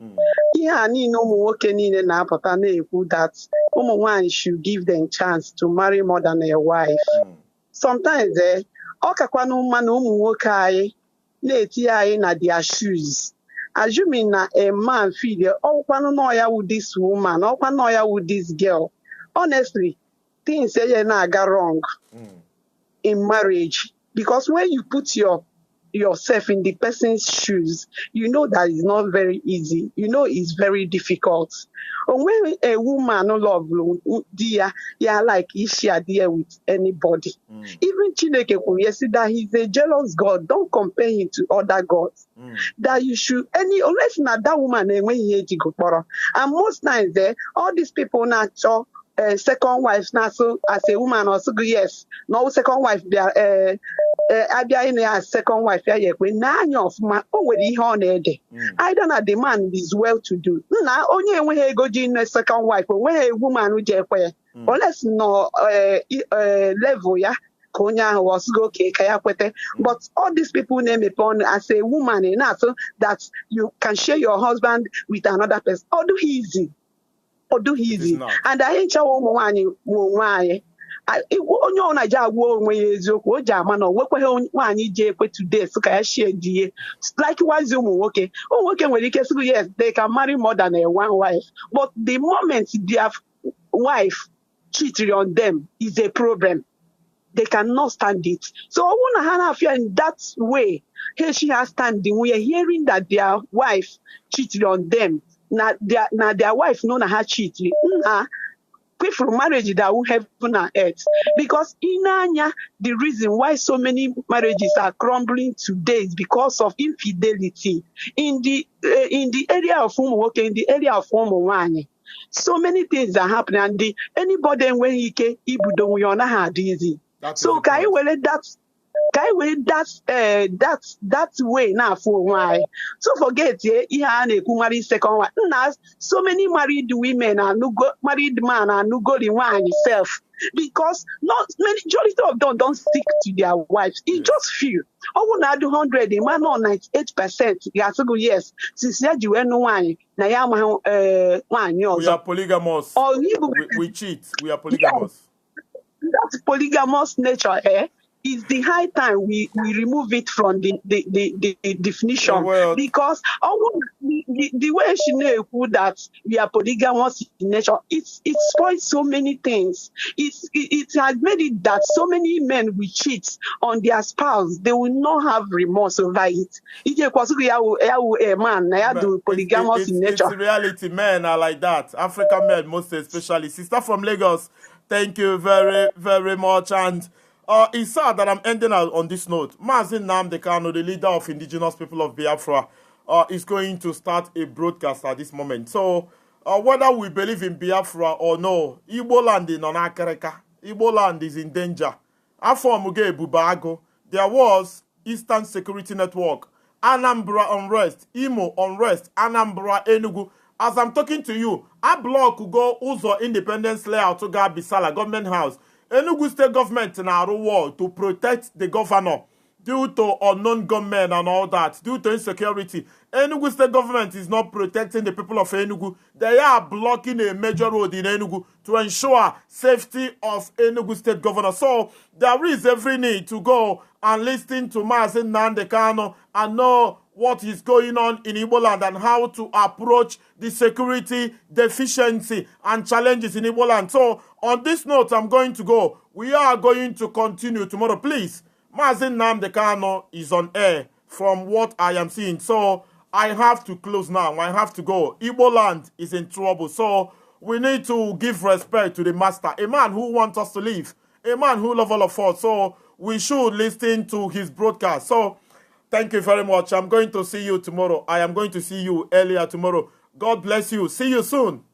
Yeah, I need no more working in an that woman should give them chance to marry more than a wife. Sometimes, okakwanu man wokai, leti na their shoes. Assuming that a man feel, oh, kwanoya with this woman, oh, kwanoya with this girl. Honestly, things say na go wrong in marriage because when you put yourself in the person's shoes, you know that it's not very easy. You know it's very difficult. And when a woman no love dear, yeah, like is she dear with anybody. Even Chineke yesterday, he's a jealous God. Don't compare him to other gods. That you should unless not that woman when he go. And most times all these people not so second wife now so as a woman also yes. No second wife there abia in a second wife ya when nine of my already honoured. I don't know the man is well to do. Now only when he go in a second wife when a woman who or let's no level ya konya was go kaya kwete. But all these people name upon as a woman enough so that you can share your husband with another person. Or do easy. And I ain't one onye ọ na-aja agwa onwe ya eziokwu o ji ama na onwekweghị nwaanyị ji ekwe today so ka ya shie die likewise ụmụ nwoke nwere ike sị yes they can marry more than a one wife but the moment their wife cheating on them is a problem. They cannot stand it. So I want to have you in that way. Here she has standing. We are hearing that their wife cheated on them. Now their wife know how cheating. Pray for marriage that will heaven and earth. Because in Anya, the reason why so many marriages are crumbling today is because of infidelity. In the area of working, in the area of woman. So many things are happening, and anybody when he can had easy. So can you let that way now for why? So forget marry second wife. So many married women are no go married man are no good in one itself. Because not majority of them don't stick to their wives. It's just few. I want to do 100, the man on 98%. Yes. Since you no one, we are polygamous. We cheat. We are polygamous. That polygamous nature, is the high time we remove it from the definition because the way she know that we are polygamous in nature, it spoils so many things. It has made it that so many men will cheat on their spouse. They will not have remorse over it. A man, polygamous in nature. It's reality. Men are like that. African men, most especially. Sister from Lagos, thank you very, very much. And it's sad that I'm ending on this note. Mazin Nnamdi Kanu, the leader of indigenous people of Biafra, is going to start a broadcast at this moment. So, whether we believe in Biafra or no, Igbo land is on Akareka. Igbo land is in danger. After Muge Bubago, there was Eastern Security Network, Anambra unrest, Imo unrest, Anambra Enugu. As I'm talking to you, a block could go Uzo Independence Layout to Bisala Government House. Enugu State government in our war to protect the governor. due to unknown gunmen and all that, due to insecurity. Enugu state government is not protecting the people of Enugu. They are blocking a major road in Enugu to ensure safety of Enugu state governor. So there is every need to go and listen to Mazi Nnamdi Kanu and know what is going on in Igbo land and how to approach the security deficiency and challenges in Igbo land. So on this note, I'm going to go. We are going to continue tomorrow. Please, Mazi Nnamdi Kanu is on air from what I am seeing. So I have to close now. I have to go. Igbo land is in trouble. So we need to give respect to the master. A man who wants us to live. A man who loves all of us. So we should listen to his broadcast. So thank you very much. I'm going to see you tomorrow. I am going to see you earlier tomorrow. God bless you. See you soon.